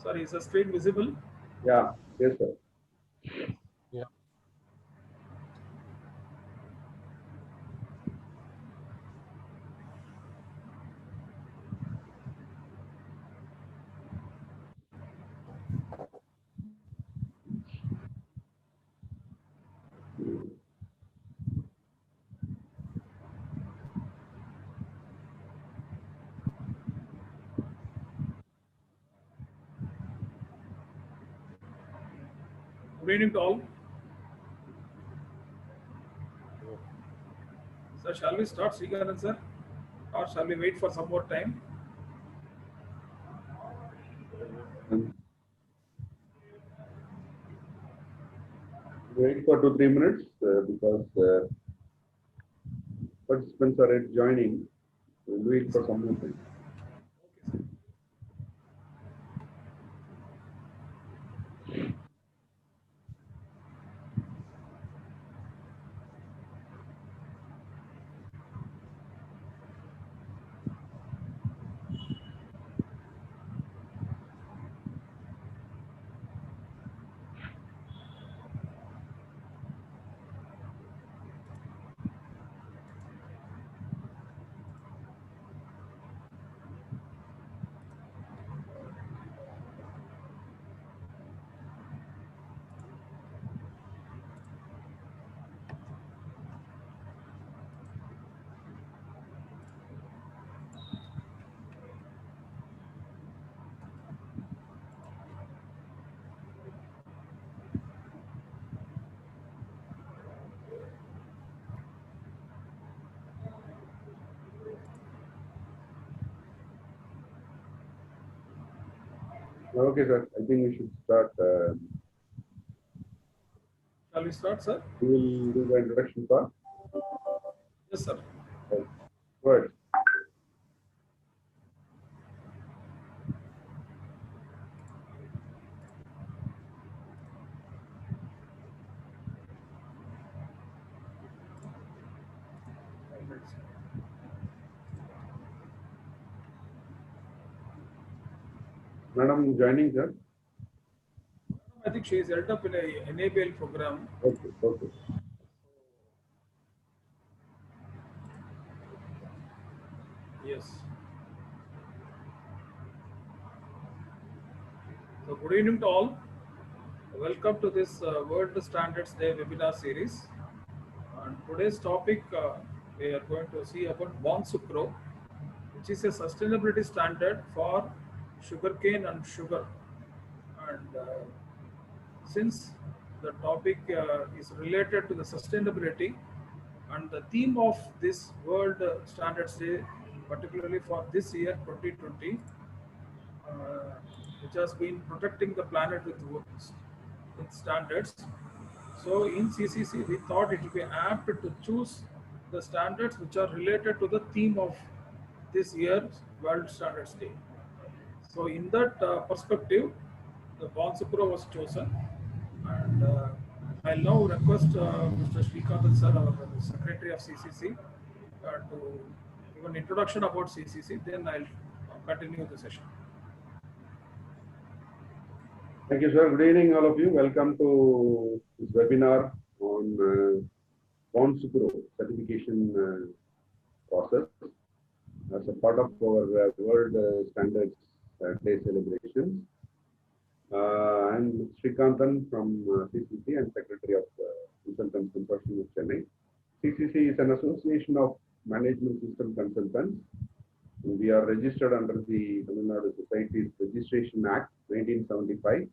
Sorry, is the screen visible? Yeah, yes, sir. Yeah. Good evening to all. Yeah. Sir, shall we start, Srikanth sir? Or shall we wait for some more time? Um, Wait for 2-3 minutes because participants are yet joining. We'll wait for some more time. Okay, sir. Okay, sir. I think we should start. Shall we start, sir? We will do the introduction part. Yes, sir. Good. Madam joining, sir. I think she is held up in a NABL program. Okay, okay. Yes. So good evening to all. Welcome to this World Standards Day webinar series. And today's topic we are going to see about Bonsucro, which is a sustainability standard for sugarcane and sugar. And since the topic is related to the sustainability and the theme of this World Standards Day, particularly for this year 2020, uh, which has been protecting the planet with standards. So in CCC, we thought it would be apt to choose the standards which are related to the theme of this year's World Standards Day. So in that perspective, the Bonsucro was chosen, and I'll now request Mr. Srikanth sir, our Secretary of CCC, to give an introduction about CCC. Then I'll continue the session. Thank you, sir. Good evening, all of you. Welcome to this webinar on Bonsucro certification process as a part of our World Standards Day celebrations. I'm Srikanthan from CCC and Secretary of Consultants Consortium of Chennai. CCC is an association of management system consultants. We are registered under the Tamil Nadu Societies Registration Act 1975.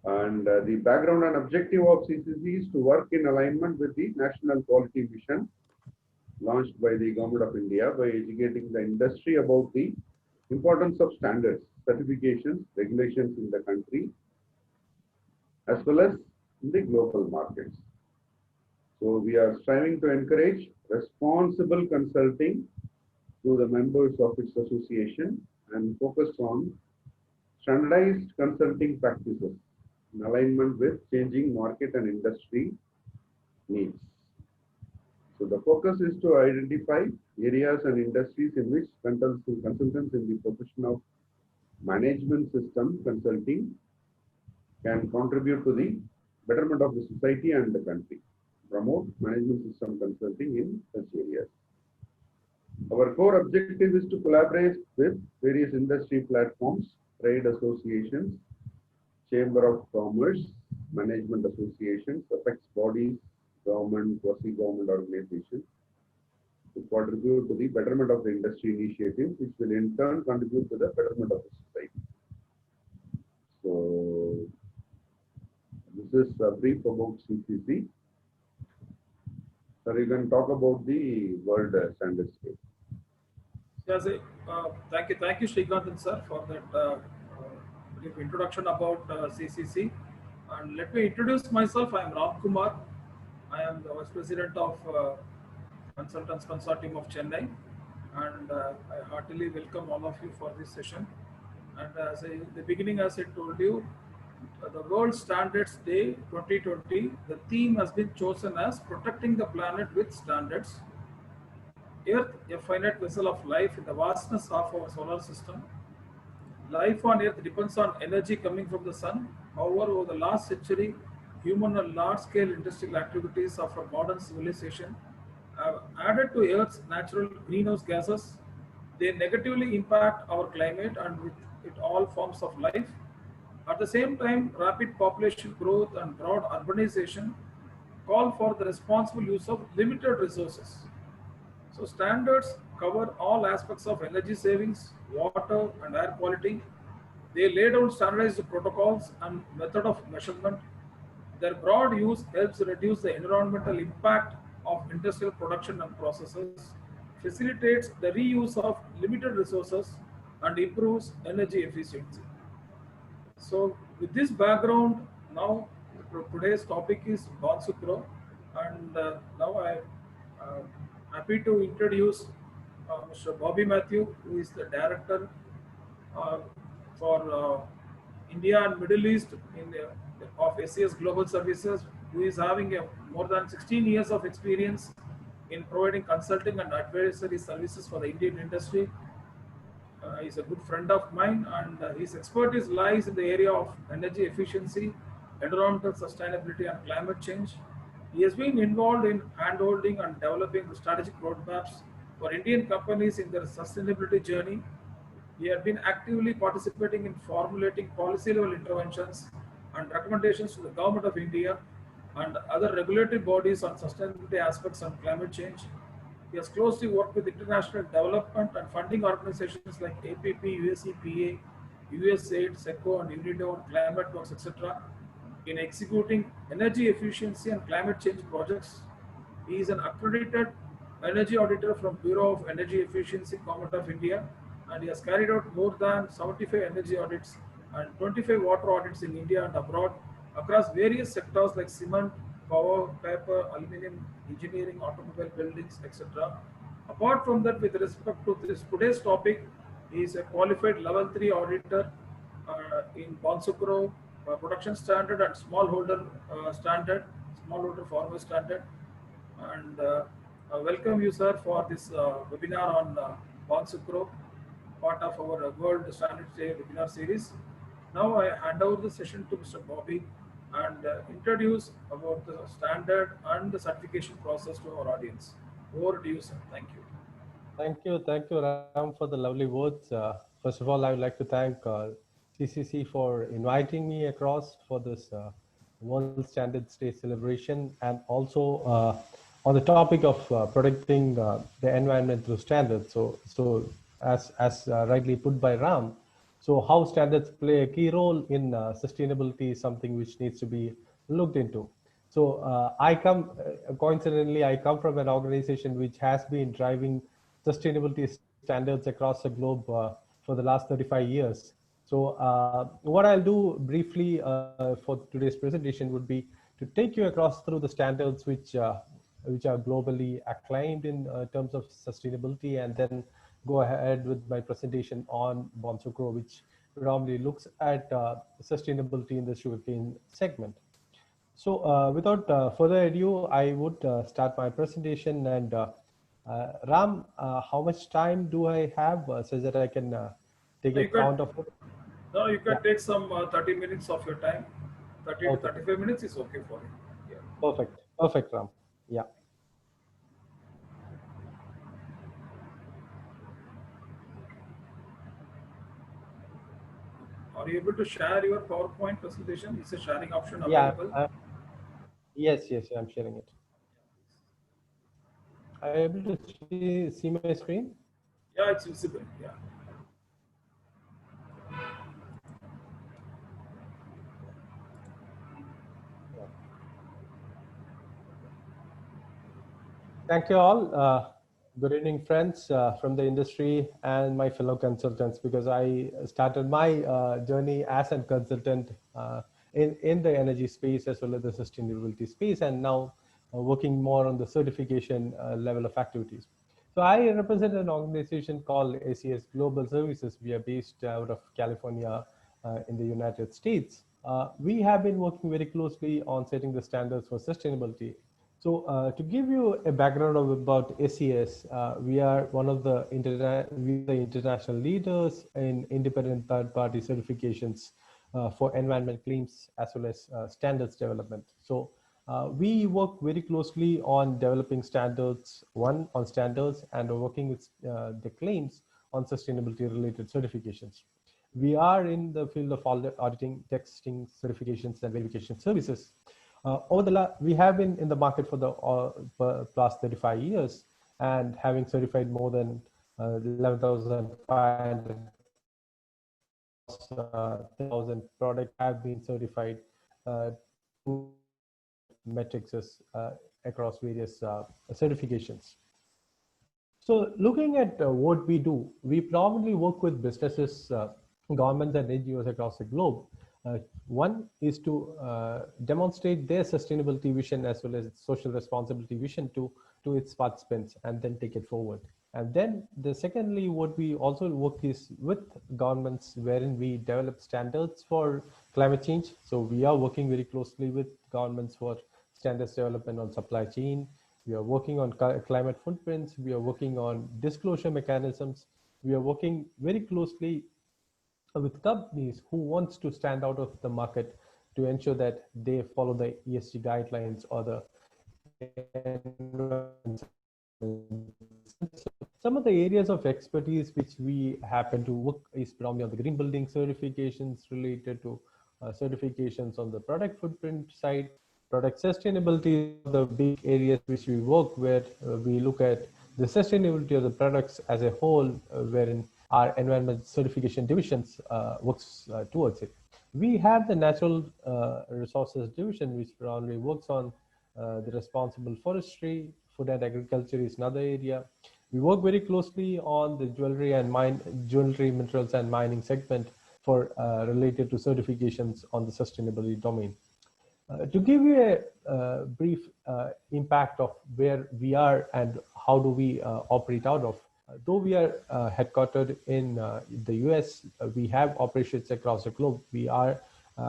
And the background and objective of CCC is to work in alignment with the National Quality Mission launched by the Government of India by educating the industry about the importance of standards, certifications, regulations in the country, as well as in the global markets. So we are striving to encourage responsible consulting to the members of its association and focus on standardized consulting practices in alignment with changing market and industry needs. So the focus is to identify areas and industries in which consultants in the profession of management system consulting can contribute to the betterment of the society and the country. Promote management system consulting in such areas. Our core objective is to collaborate with various industry platforms, trade associations, chamber of commerce, management associations, apex bodies, government, quasi-government organizations to contribute to the betterment of the industry initiatives, which will in turn contribute to the betterment of the society. So, this is a brief about CCC. So, you can talk about the World Standards Day. Yes, thank you, Srikanth sir, for that brief introduction about CCC. And let me introduce myself. I am Ram Kumar. I am the Vice President of Consultants Consortium of Chennai, and I heartily welcome all of you for this session. And the beginning, as I told you, the World Standards Day 2020, the theme has been chosen as Protecting the Planet with Standards. Earth, a finite vessel of life in the vastness of our solar system. Life on Earth depends on energy coming from the sun. However, over the last century, human and large-scale industrial activities of our modern civilization have added to Earth's natural greenhouse gases. They negatively impact our climate and with it all forms of life. At the same time, rapid population growth and broad urbanization call for the responsible use of limited resources. So standards cover all aspects of energy savings, water and air quality. They lay down standardized protocols and method of measurement. Their broad use helps reduce the environmental impact of industrial production and processes, facilitates the reuse of limited resources, and improves energy efficiency. So with this background, now today's topic is Bonsukro, and now I am happy to introduce Mr. Bobby Matthew, who is the director uh, for India and Middle East of SES Global Services, who is having more than 16 years of experience in providing consulting and advisory services for the Indian industry. He's a good friend of mine, and his expertise lies in the area of energy efficiency, environmental sustainability, and climate change. He has been involved in handholding and developing the strategic roadmaps for Indian companies in their sustainability journey. He has been actively participating in formulating policy level interventions and recommendations to the Government of India and other regulatory bodies on sustainability aspects and climate change. He has closely worked with international development and funding organizations like APP, USEPA, USAID, SECO, and UNIDO on climate works, etc. in executing energy efficiency and climate change projects. He is an accredited energy auditor from Bureau of Energy Efficiency, Government of India, and he has carried out more than 75 energy audits and 25 water audits in India and abroad across various sectors like cement, power, paper, aluminium, engineering, automobile buildings, etc. Apart from that, with respect to this today's topic, he is a qualified level 3 auditor in Bonsukro production standard and smallholder standard, smallholder farmer standard. And welcome you, sir, for this webinar on Bonsukro, part of our World Standards Day webinar series. Now I hand over the session to Mr. Bobby and introduce about the standard and the certification process to our audience. Over to you, sir. Thank you. Thank you, Ram, for the lovely words. First of all, I would like to thank CCC for inviting me across for this World Standards Day celebration, and also on the topic of protecting the environment through standards. So as rightly put by Ram, so how standards play a key role in sustainability is something which needs to be looked into. So coincidentally, I come from an organization which has been driving sustainability standards across the globe for the last 35 years. So what I'll do briefly for today's presentation would be to take you across through the standards which are globally acclaimed in terms of sustainability, and then go ahead with my presentation on Bonsukro, which predominantly looks at sustainability in the sugarcane segment. So without further ado, I would start my presentation. And Ram, how much time do I have so that I can take account of it? No, you can Yeah. take some 30 minutes of your time. 30 to Okay. 35 minutes is okay for you. Yeah. Perfect. Perfect, Ram. Yeah. Are you able to share your PowerPoint presentation? Is a sharing option Yeah. available? Yes. Yes. I'm sharing it. Are you able to see my screen? Yeah, it's visible. Yeah. Yeah. Thank you all. Good evening, friends from the industry and my fellow consultants, because I started my journey as a consultant in the energy space as well as the sustainability space, and now working more on the certification level of activities. So I represent an organization called ACS Global Services. We are based out of California in the United States. We have been working very closely on setting the standards for sustainability. So to give you a background about SES, we are one of the international leaders in independent third-party certifications for environment claims as well as standards development. So we work very closely on developing standards, one on standards, and working with the claims on sustainability related certifications. We are in the field of auditing, testing, certifications, and verification services. We have been in the market for the past 35 years and having certified more than 11,500 1,000 products have been certified metrics across various certifications. So looking at what we do, we probably work with businesses, governments and NGOs across the globe. One is to demonstrate their sustainability vision as well as social responsibility vision to its participants and then take it forward. And then secondly, what we also work is with governments wherein we develop standards for climate change. So we are working very closely with governments for standards development on supply chain. We are working on climate footprints. We are working on disclosure mechanisms. We are working very closely with companies who wants to stand out of the market to ensure that they follow the ESG guidelines or the some of the areas of expertise which we happen to work is probably on the green building certifications related to certifications on the product footprint side. Product sustainability, the big areas which we work with, we look at the sustainability of the products as a whole, wherein our environment certification divisions works towards it. We have the natural resources division, which probably works on the responsible forestry. Food and agriculture is another area. We work very closely on the jewelry, minerals, and mining segment for related to certifications on the sustainability domain. To give you a brief impact of where we are and how do we operate out of, though we are headquartered in the US, we have operations across the globe. We are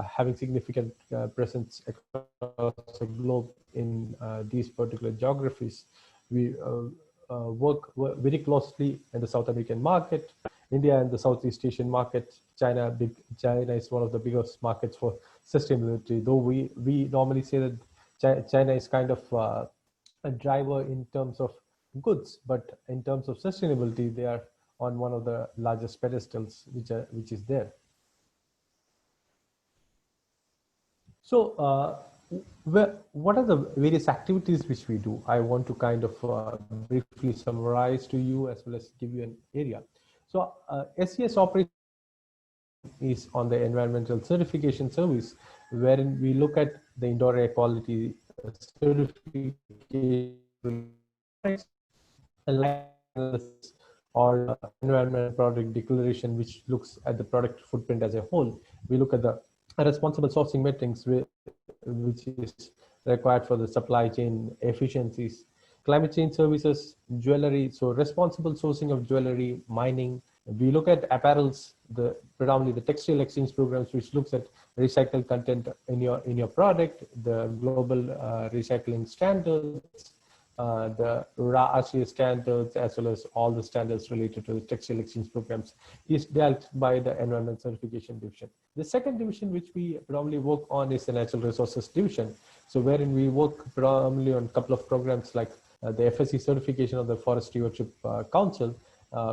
having significant presence across the globe in these particular geographies. We work very closely in the South American market, India and the Southeast Asian market. China is one of the biggest markets for sustainability, though we normally say that China is kind of a driver in terms of goods, but in terms of sustainability, they are on one of the largest pedestals which is there. So what are the various activities which we do? I want to kind of briefly summarize to you as well as give you an area. So SES operation is on the environmental certification service, wherein we look at the indoor air quality certification or environmental product declaration, which looks at the product footprint as a whole. We look at the responsible sourcing metrics, which is required for the supply chain efficiencies, climate change services, jewelry, so responsible sourcing of jewelry, mining. We look at apparels, predominantly the textile exchange programs, which looks at recycled content in your product, the global recycling standards, the RA standards as well as all the standards related to the textile exchange programs is dealt by the Environment Certification Division. The second division which we predominantly work on is the Natural Resources Division. So wherein we work predominantly on a couple of programs like the FSC certification of the Forest Stewardship Council,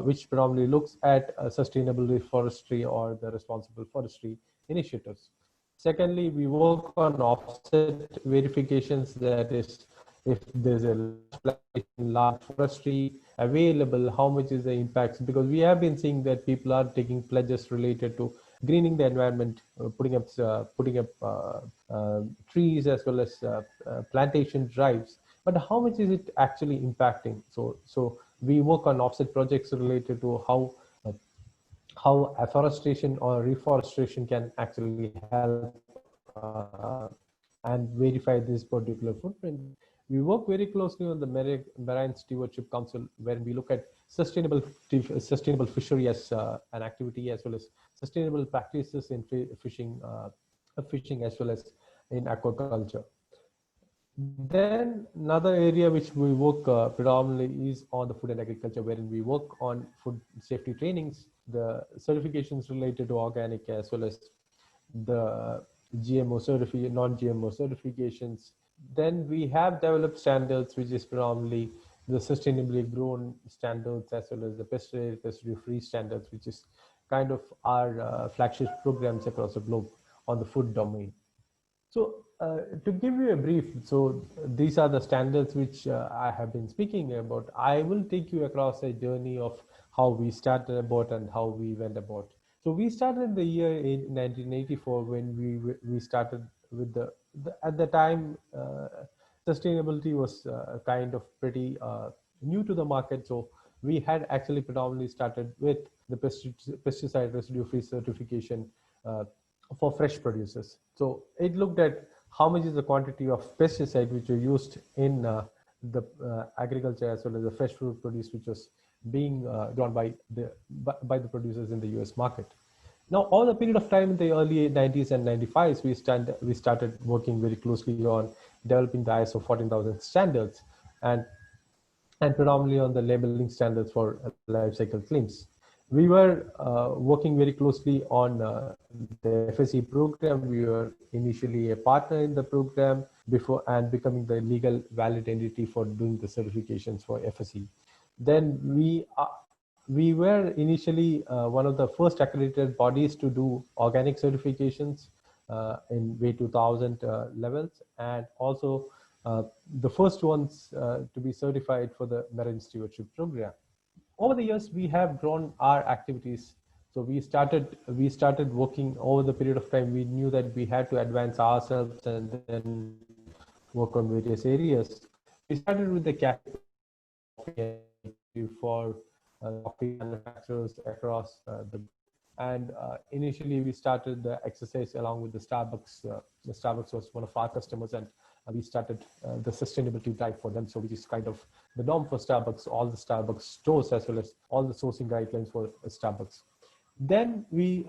which predominantly looks at sustainable forestry or the responsible forestry initiatives. Secondly, we work on offset verifications, that is, if there's a large forestry available, how much is the impacts? Because we have been seeing that people are taking pledges related to greening the environment, putting up trees as well as plantation drives. But how much is it actually impacting? So we work on offset projects related to how afforestation or reforestation can actually help and verify this particular footprint. We work very closely on the Marine Stewardship Council, where we look at sustainable fishery as an activity, as well as sustainable practices in fishing as well as in aquaculture. Then another area which we work predominantly is on the food and agriculture, wherein we work on food safety trainings, the certifications related to organic as well as the non-GMO certifications. Then we have developed standards, which is predominantly the sustainably grown standards as well as the pesticide residue-free standards, which is kind of our flagship programs across the globe on the food domain. So to give you a brief, so these are the standards which I have been speaking about. I will take you across a journey of how we started about and how we went about. So we started in the year 1984 when we started with at the time, sustainability was kind of pretty new to the market. So we had actually predominantly started with the pesticide residue-free certification for fresh producers. So it looked at how much is the quantity of pesticide which were used in the agriculture as well as the fresh fruit produce which was being drawn by the producers in the US market. Now, over the period of time in the early 90s and 95s, we started working very closely on developing the ISO 14000 standards and predominantly on the labeling standards for life cycle claims. We were working very closely on the FSC program. We were initially a partner in the program before and becoming the legal valid entity for doing the certifications for FSC. Then we were initially one of the first accredited bodies to do organic certifications in way 2000 levels, and also the first ones to be certified for the Marine Stewardship Program. Over the years, we have grown our activities. So we started working over the period of time. We knew that we had to advance ourselves and then work on various areas. We started with the cafe for coffee manufacturers across and initially we started the exercise along with the Starbucks. The Starbucks was one of our customers, and we started the sustainability drive for them. So which is kind of the norm for Starbucks, all the Starbucks stores, as well as all the sourcing guidelines for Starbucks. Then we,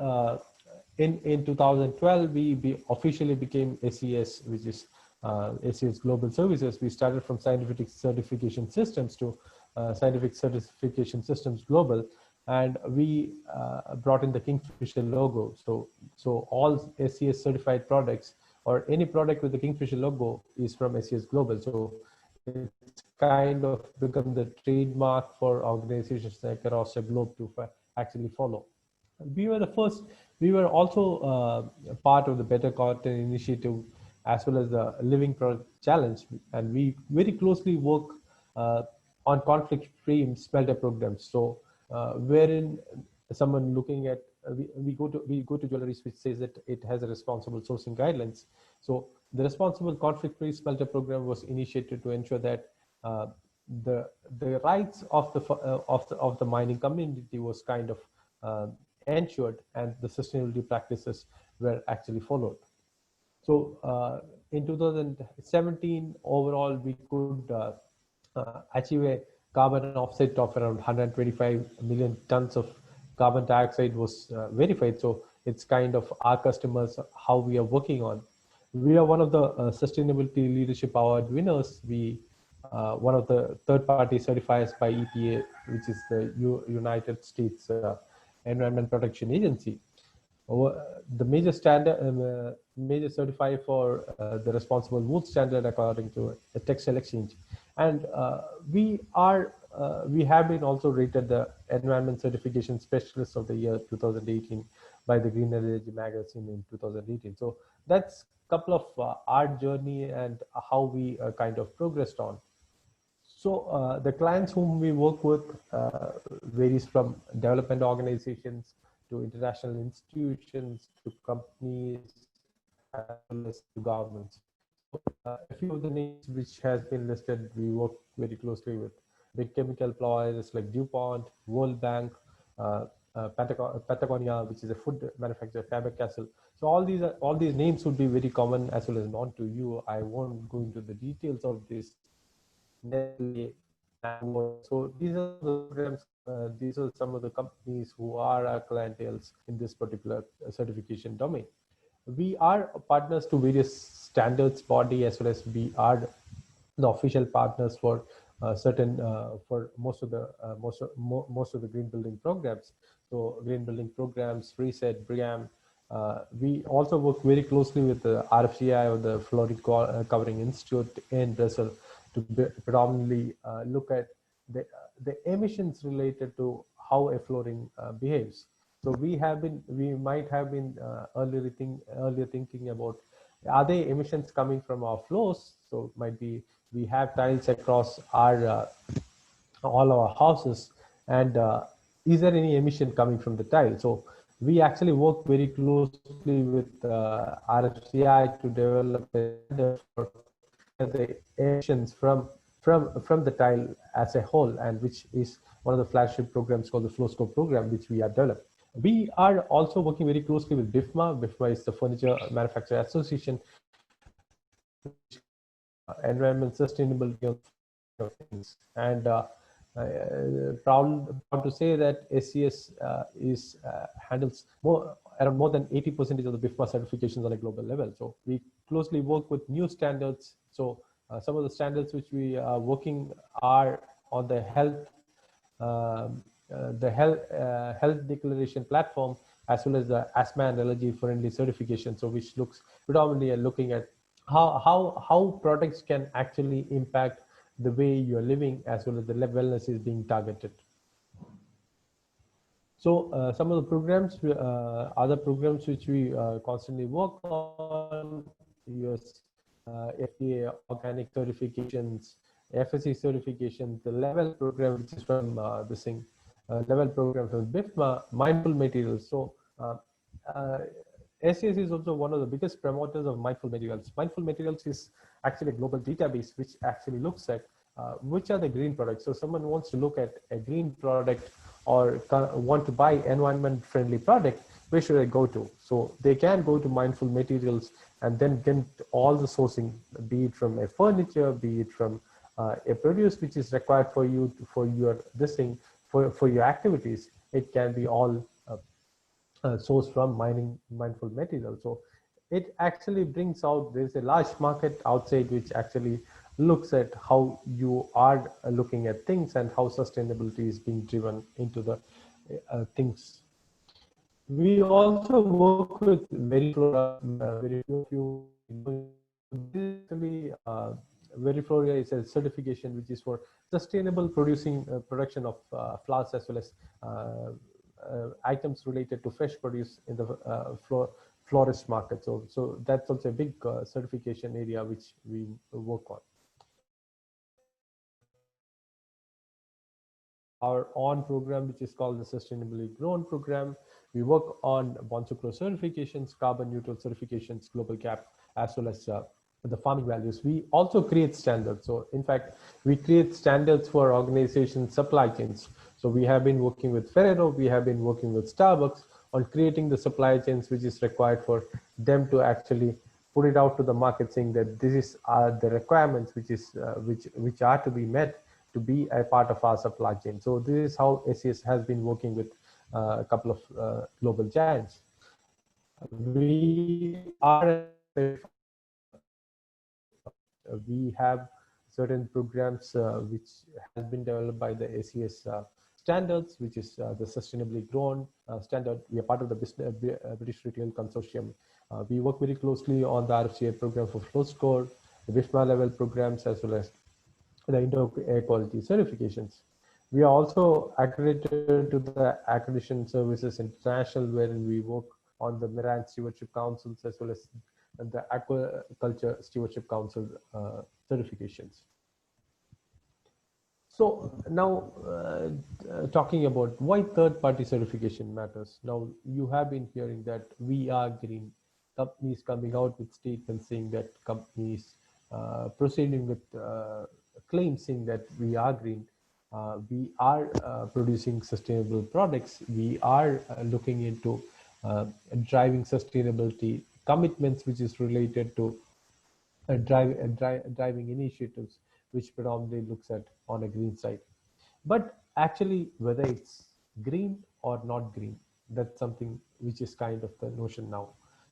in 2012, we officially became SCS, which is SCS Global Services. We started from Scientific Certification Systems to Scientific Certification Systems Global, and we brought in the Kingfisher logo. So all SCS certified products or any product with the Kingfisher logo is from SCS Global. So it's kind of become the trademark for organizations across the globe to actually follow. We were the first. We were also part of the Better Cotton Initiative as well as the Living Product Challenge, and we very closely work on conflict-free smelter programs. So wherein someone looking at we go to jewelries which says that it has a responsible sourcing guidelines. So the responsible conflict-free smelter program was initiated to ensure that the rights of the mining community was kind of ensured, and the sustainability practices were actually followed. So in 2017, overall, we could achieve a carbon offset of around 125 million tons of carbon dioxide was verified. So it's kind of our customers, how we are working on. We are one of the Sustainability Leadership Award winners. We one of the third-party certifiers by EPA, which is the United States Environment Protection Agency. The major certifier for the responsible wood standard according to the Textile Exchange, and we have been also rated the Environment Certification Specialist of the Year 2018 by the Green Energy Magazine in 2018. So that's a couple of our journey and how we kind of progressed on. So the clients whom we work with varies from development organizations to international institutions to companies as well as to governments. A few of the names which has been listed, we work very closely with big chemical players like DuPont, World Bank, Patagonia, which is a food manufacturer, Faber-Castell. So all these names would be very common as well as known to you. I won't go into the details of this. So these are the programs, these are some of the companies who are our clienteles in this particular certification domain. We are partners to various standards body as well as we are the official partners for certain for most of the green building programs. So green building programs, Reset, BREEAM. We also work very closely with the RFCI or the Flooring Covering Institute in Brazil to predominantly look at the emissions related to how a flooring behaves. So we might have been earlier thinking about, are there emissions coming from our floors? So might be we have tiles across our all our houses, and is there any emission coming from the tile? So we actually work very closely with RFCI to develop a standard for the emissions from the tile as a whole, and which is one of the flagship programs called the FlowScope program, which we have developed. We are also working very closely with BIFMA. BIFMA is the Furniture Manufacturer Association, environment sustainability of things. And proud to say that SCS handles around more than 80% of the BIFMA certifications on a global level. So we closely work with new standards. So some of the standards which we are working are on the health declaration platform, as well as the asthma and allergy friendly certification. So which looks predominantly at looking at how products can actually impact the way you're living, as well as the wellness is being targeted. So some of the programs, other programs which we constantly work on, US FDA organic certifications, FSC certification, the level program, which is from level program from BIFMA, mindful materials. So SCS is also one of the biggest promoters of mindful materials. Mindful materials is actually a global database which actually looks at which are the green products. So someone wants to look at a green product or want to buy environment friendly product, where should I go to? So they can go to mindful materials and then get all the sourcing, be it from a furniture, be it from a produce which is required for you for your for your activities. It can be all sourced from mindful materials. So it actually brings out, there's a large market outside which actually looks at how you are looking at things and how sustainability is being driven into the things. We also work with Veriflora is a certification which is for sustainable production of flowers as well as items related to fresh produce in the florist market. So that's also a big certification area which we work on. Our own program, which is called the Sustainably Grown program, we work on Bonsucro certifications, carbon neutral certifications, global gap, as well as the farming values. We also create standards. So in fact, we create standards for organizations' supply chains. So we have been working with Ferrero, we have been working with Starbucks on creating the supply chains which is required for them to actually put it out to the market, saying that this is the requirements which are to be met to be a part of our supply chain. So this is how SCS has been working with a couple of global giants. We have certain programs which has been developed by the ACS standards, which is the sustainably grown standard. We are part of the British Retail Consortium. We work very closely on the RFCA program for flow score, the BIFMA level programs, as well as the indoor air quality certifications. We are also accredited to the Accreditation Services International, wherein we work on the Marine Stewardship Councils as well as the Aquaculture Stewardship Council certifications. So now talking about why third-party certification matters. Now you have been hearing that we are green, companies coming out with statements saying that companies proceeding with claims saying that we are green, we are producing sustainable products, we are looking into driving sustainability commitments, which is related to driving initiatives, which predominantly looks at on a green side. But actually, whether it's green or not green, that's something which is kind of the notion now.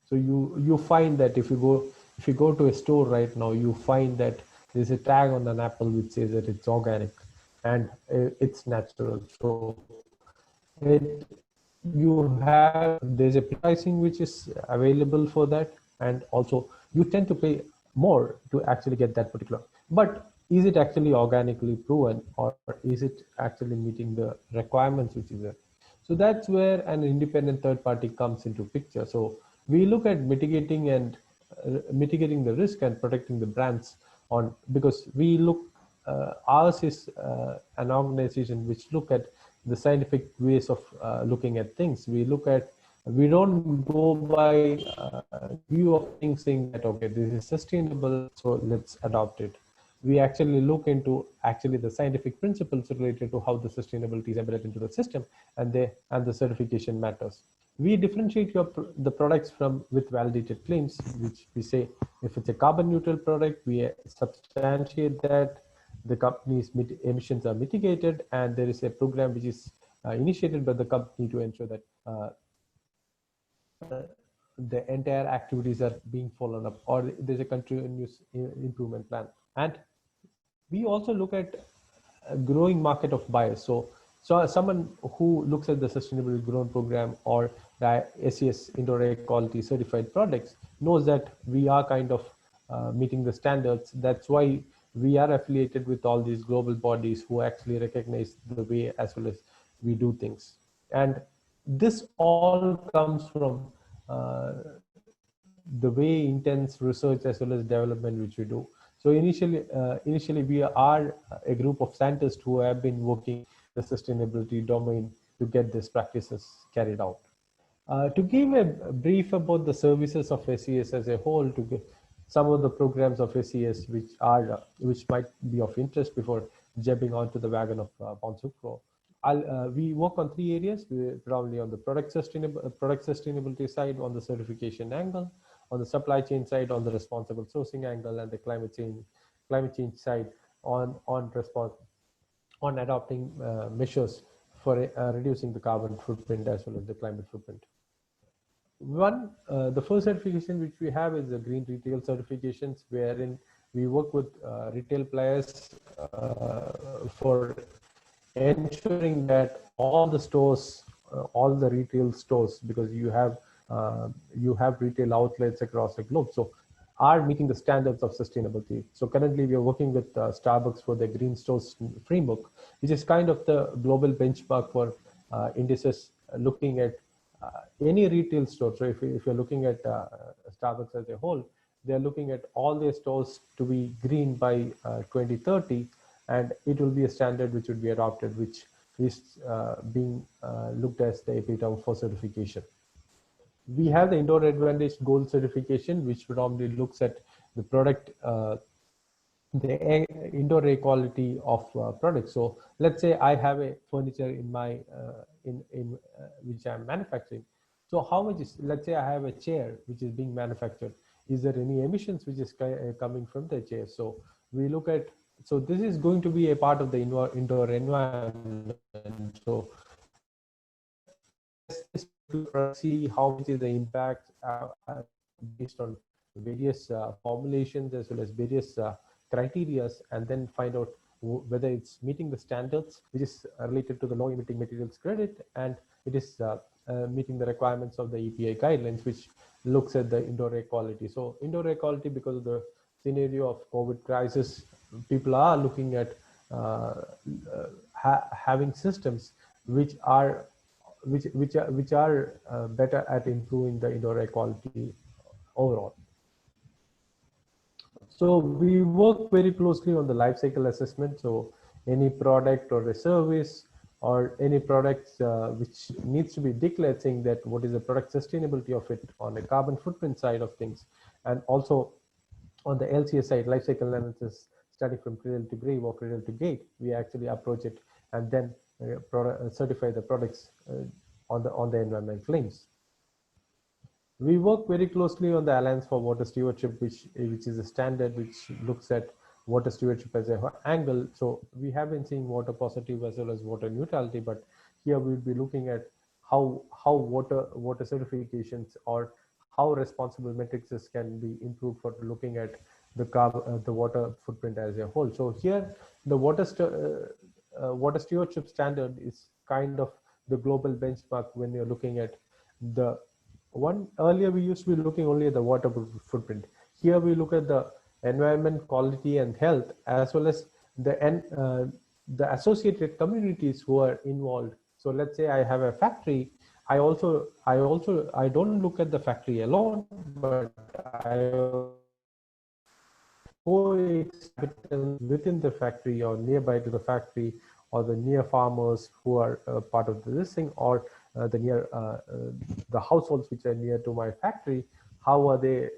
So you find that if you go to a store right now, you find that there's a tag on an apple which says that it's organic and it's natural. So there's a pricing which is available for that, and also you tend to pay more to actually get that particular. But is it actually organically proven, or is it actually meeting the requirements which is there? So that's where an independent third party comes into picture. So we look at mitigating the risk and protecting the brands on, because we look, ours is an organization which look at the scientific ways of looking at things. We don't go by view of things saying that, okay, this is sustainable, so let's adopt it. We actually look into the scientific principles related to how the sustainability is embedded into the system, and the certification matters. We differentiate the products with validated claims, which we say if it's a carbon neutral product, we substantiate that the company's emissions are mitigated, and there is a program which is initiated by the company to ensure that the entire activities are being followed up, or there's a continuous improvement plan. And we also look at a growing market of buyers. So someone who looks at the Sustainable Grown program or the ACS Indoor Air Quality certified products knows that we are kind of meeting the standards. That's why we are affiliated with all these global bodies who actually recognize the way as well as we do things. And this all comes from the way intense research as well as development which we do. So initially we are a group of scientists who have been working the sustainability domain to get these practices carried out. To give a brief about the services of SES as a whole, to give some of the programs of SES which might be of interest before jumping onto the wagon of Bonsucro. We work on 3 areas, probably on the product sustainability side, on the certification angle, on the supply chain side, on the responsible sourcing angle, and the climate change side on adopting measures for reducing the carbon footprint as well as the climate footprint. The first certification which we have is the green retail certifications, wherein we work with retail players for ensuring that all the stores, all the retail stores, because you have retail outlets across the globe, so are meeting the standards of sustainability. So currently we are working with Starbucks for the Green Stores framework, which is kind of the global benchmark for indices looking at any retail store. So if you're looking at Starbucks as a whole, they're looking at all their stores to be green by 2030, and it will be a standard which would be adopted, which is being looked as the epitome for certification. We have the Indoor Advantage Gold certification, which predominantly looks at the product, the indoor air quality of products. So let's say I have a furniture in my which I'm manufacturing. So how much is, let's say I have a chair which is being manufactured. Is there any emissions which is coming from the chair? So we look at, so this is going to be a part of the indoor environment. So see how much is the impact based on various formulations as well as various criteria and then find out whether it's meeting the standards, which is related to the low emitting materials credit, and it is meeting the requirements of the EPA guidelines, which looks at the indoor air quality. So indoor air quality, because of the scenario of COVID crisis, people are looking at having systems which are better at improving the indoor air quality overall. So we work very closely on the life cycle assessment. So any product or a service or any products which needs to be declared, saying that what is the product sustainability of it on the carbon footprint side of things, and also on the LCA side, life cycle analysis, starting from cradle to grave or cradle to gate, we actually approach it and then certify the products on the environment claims. We work very closely on the Alliance for Water Stewardship, which is a standard which looks at water stewardship as an angle. So we have been seeing water positive as well as water neutrality, but here we'll be looking at how water certifications or how responsible matrices can be improved for looking at the water footprint as a whole. So here the water stewardship standard is kind of the global benchmark when you're looking at the one. Earlier we used to be looking only at the water footprint. Here we look at the environment quality and health, as well as the associated communities who are involved. So let's say I have a factory. I don't look at the factory alone, but I within the factory or nearby to the factory, or the near farmers who are part of this thing, or the households which are near to my factory. How are they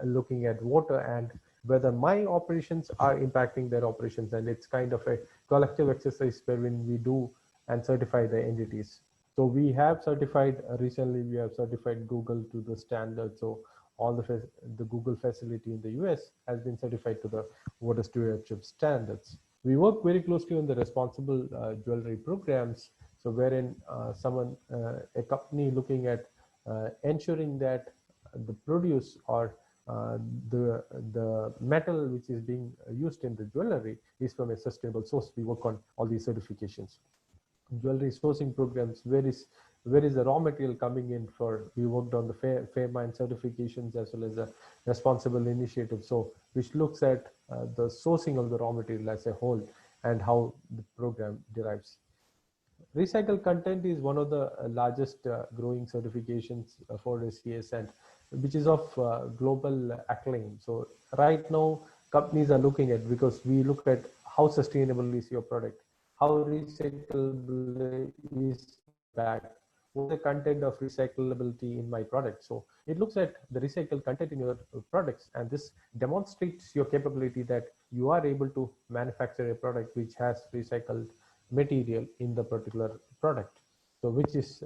looking at water, and whether my operations are impacting their operations? And it's kind of a collective exercise wherein we do and certify the entities. So we have certified recently, we have certified Google to the standard. So all the Google facility in the US has been certified to the water stewardship standards. We work very closely on the responsible jewelry programs. So wherein a company looking at ensuring that the produce or the metal which is being used in the jewelry is from a sustainable source. We work on all these certifications. Jewelry sourcing programs, where is the raw material coming in for? We worked on the fair mine certifications as well as a responsible initiative, so which looks at the sourcing of the raw material as a whole and how the program derives. Recycled content is one of the largest growing certifications for SCS, and which is of global acclaim. So right now companies are looking at, because we look at how sustainable is your product, how recyclable is back, what the content of recyclability in my product. So it looks at the recycled content in your products, and this demonstrates your capability that you are able to manufacture a product which has recycled material in the particular product. So which is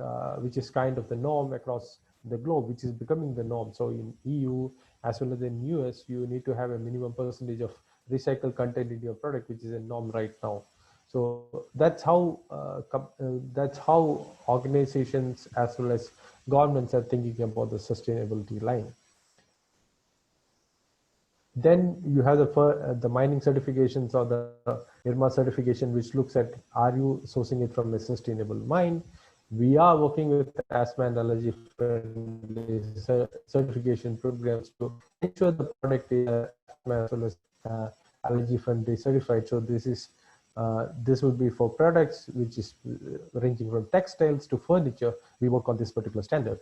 kind of the norm across the globe, which is becoming the norm. So in EU as well as in US, you need to have a minimum percentage of recycled content in your product, which is a norm right now. So that's how organizations as well as governments are thinking about the sustainability line. Then you have the mining certifications, or the IRMA certification, which looks at, are you sourcing it from a sustainable mine? We are working with asthma and allergy friendly certification programs to ensure the product is asthma as well as allergy friendly certified. So this would be for products which is ranging from textiles to furniture. We work on this particular standard.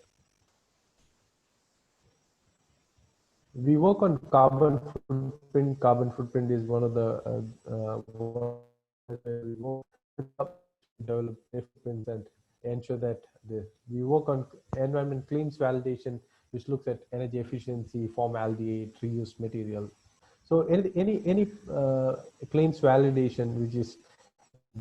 We work on carbon footprint. Carbon footprint is one of the develop footprints and ensure that we work on environment claims validation, which looks at energy efficiency, formaldehyde, reused material. So any claims validation which is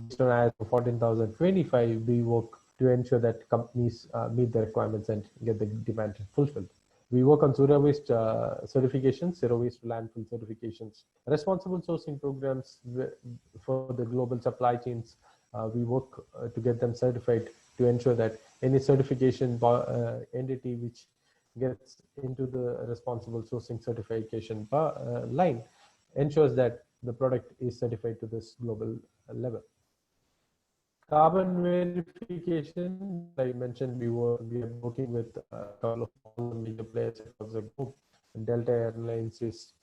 based on ISO 14025, we work to ensure that companies meet the requirements and get the demand fulfilled. We work on zero waste certifications, zero waste landfill certifications, responsible sourcing programs for the global supply chains. We work to get them certified to ensure that any certification entity which gets into the responsible sourcing certification line ensures that the product is certified to this global level. Carbon verification, like I mentioned, we are working with a couple of all the major players across the globe. Delta Airlines is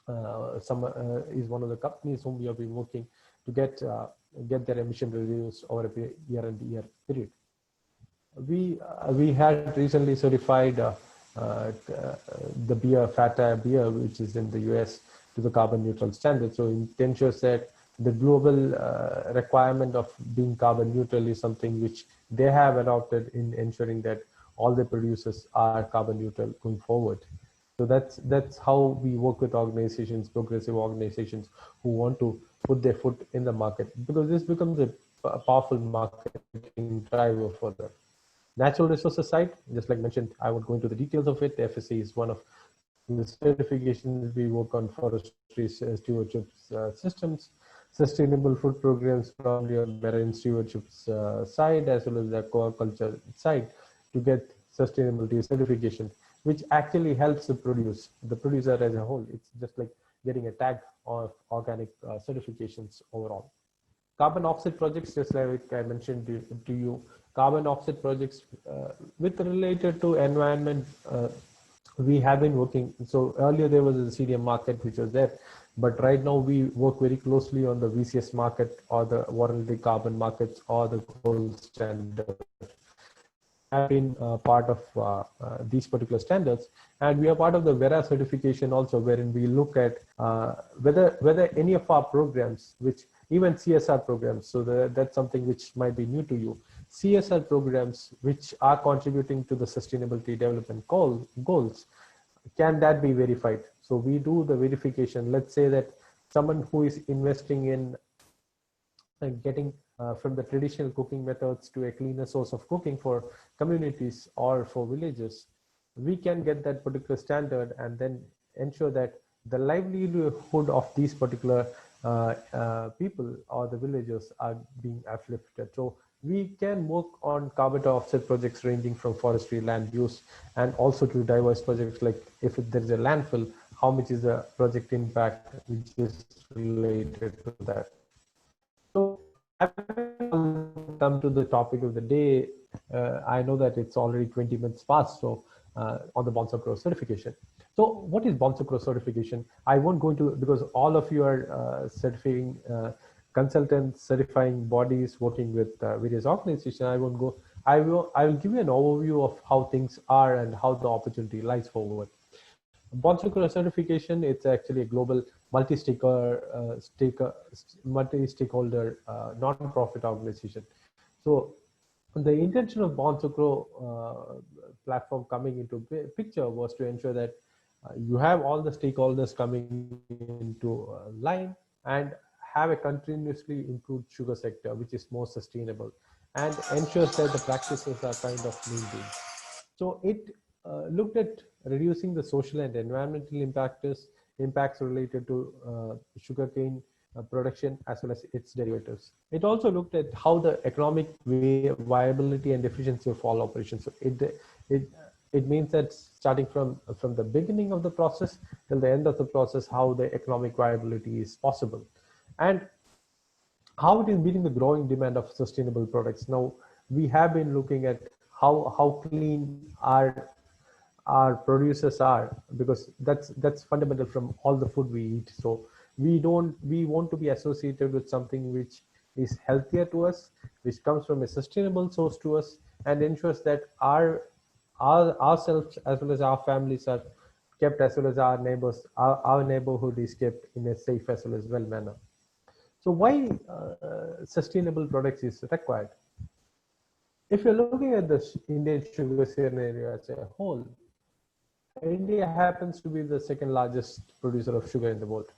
is one of the companies whom we have been working to get their emission reviews over a year period. We had recently certified the beer, Fat Tire beer, which is in the US, to the carbon neutral standard. So it ensures that the global requirement of being carbon neutral is something which they have adopted in ensuring that all the producers are carbon neutral going forward. So that's how we work with organizations, progressive organizations who want to put their foot in the market, because this becomes a powerful marketing driver for them. Natural resources side, just like mentioned, I won't go into the details of it. The FSC is one of the certifications we work on: forestry stewardship systems, sustainable food programs, probably on marine stewardship side, as well as the aquaculture side, to get sustainability certification, which actually helps the producer as a whole. It's just like getting a tag of organic certifications overall. Carbon offset projects, just like I mentioned to you, carbon offset projects with related to environment, we have been working. So earlier there was a CDM market which was there, but right now we work very closely on the VCS market or the voluntary carbon markets or the gold standard. Have been part of these particular standards, and we are part of the Verra certification also, wherein we look at whether any of our programs, which even CSR programs, so that's something which might be new to you, CSR programs which are contributing to the sustainability development goals, can that be verified? So we do the verification. Let's say that someone who is investing in getting from the traditional cooking methods to a cleaner source of cooking for communities or for villages, we can get that particular standard and then ensure that the livelihood of these particular people or the villagers are being uplifted. So we can work on carbon offset projects ranging from forestry, land use, and also to diverse projects like if there is a landfill, how much is the project impact which is related to that. So come to the topic of the day. I know that it's already 20 minutes past, so on the BONSOCRO certification. So what is BONSOCRO certification? I won't go into, because all of you are certifying consultants, certifying bodies, working with various organizations. I won't go. I will give you an overview of how things are and how the opportunity lies forward. BONSOCRO certification, it's actually a global multi-stakeholder non-profit organization. So the intention of BONSOCRO platform coming into picture was to ensure that you have all the stakeholders coming into line and have a continuously improved sugar sector, which is more sustainable and ensures that the practices are kind of maintained. So it looked at reducing the social and environmental impacts related to sugarcane production as well as its derivatives. It also looked at how the economic viability and efficiency of all operations. So it means that starting from the beginning of the process till the end of the process, how the economic viability is possible, and how it is meeting the growing demand of sustainable products. Now we have been looking at how clean our producers are, because that's fundamental from all the food we eat. So we want to be associated with something which is healthier to us, which comes from a sustainable source to us, and ensures that ourselves as well as our families are kept, as well as our neighbors, our neighborhood is kept in a safe as well as well manner. So why sustainable products is required? If you're looking at the Indian sugar scenario as a whole, India happens to be the second largest producer of sugar in the world.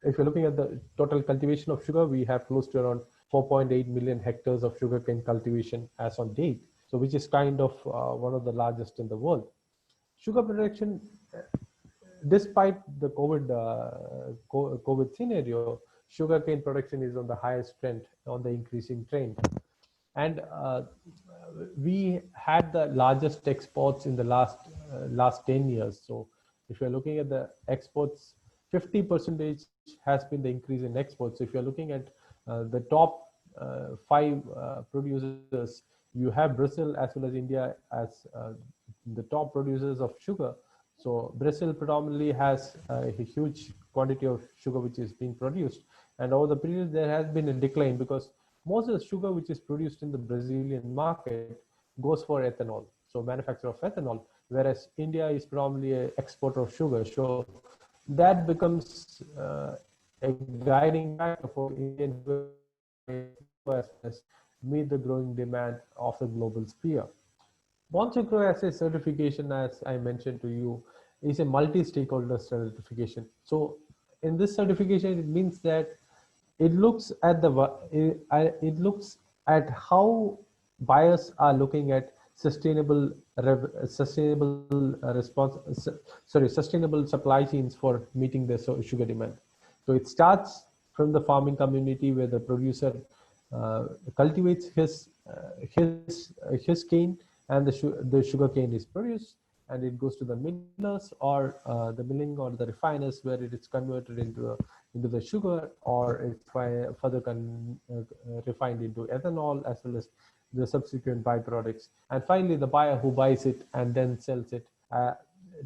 If you're looking at the total cultivation of sugar, we have close to around 4.8 million hectares of sugarcane cultivation as on date, so which is kind of one of the largest in the world. Sugar production, despite the COVID scenario, sugarcane production is on the highest trend, on the increasing trend. And we had the largest exports in the last 10 years. So if you're looking at the exports 50% has been the increase in exports. If you're looking at the top five producers, you have Brazil as well as India as the top producers of sugar. So Brazil predominantly has a huge quantity of sugar which is being produced, and over the period there has been a decline because most of the sugar which is produced in the Brazilian market goes for ethanol, so manufacture of ethanol, whereas India is predominantly an exporter of sugar. So that becomes a guiding factor for Indian as meet the growing demand of the global sphere. Bonsucro as a certification, as I mentioned to you, is a multi-stakeholder certification. So in this certification, it means that it looks at it looks at how buyers are looking at sustainable supply chains for meeting their sugar demand. So it starts from the farming community where the producer cultivates his cane, and the sugar cane is produced, and it goes to the millers or the milling or the refiners where it is converted into the sugar, or it's further refined into ethanol as well as the subsequent byproducts, and finally the buyer who buys it and then sells it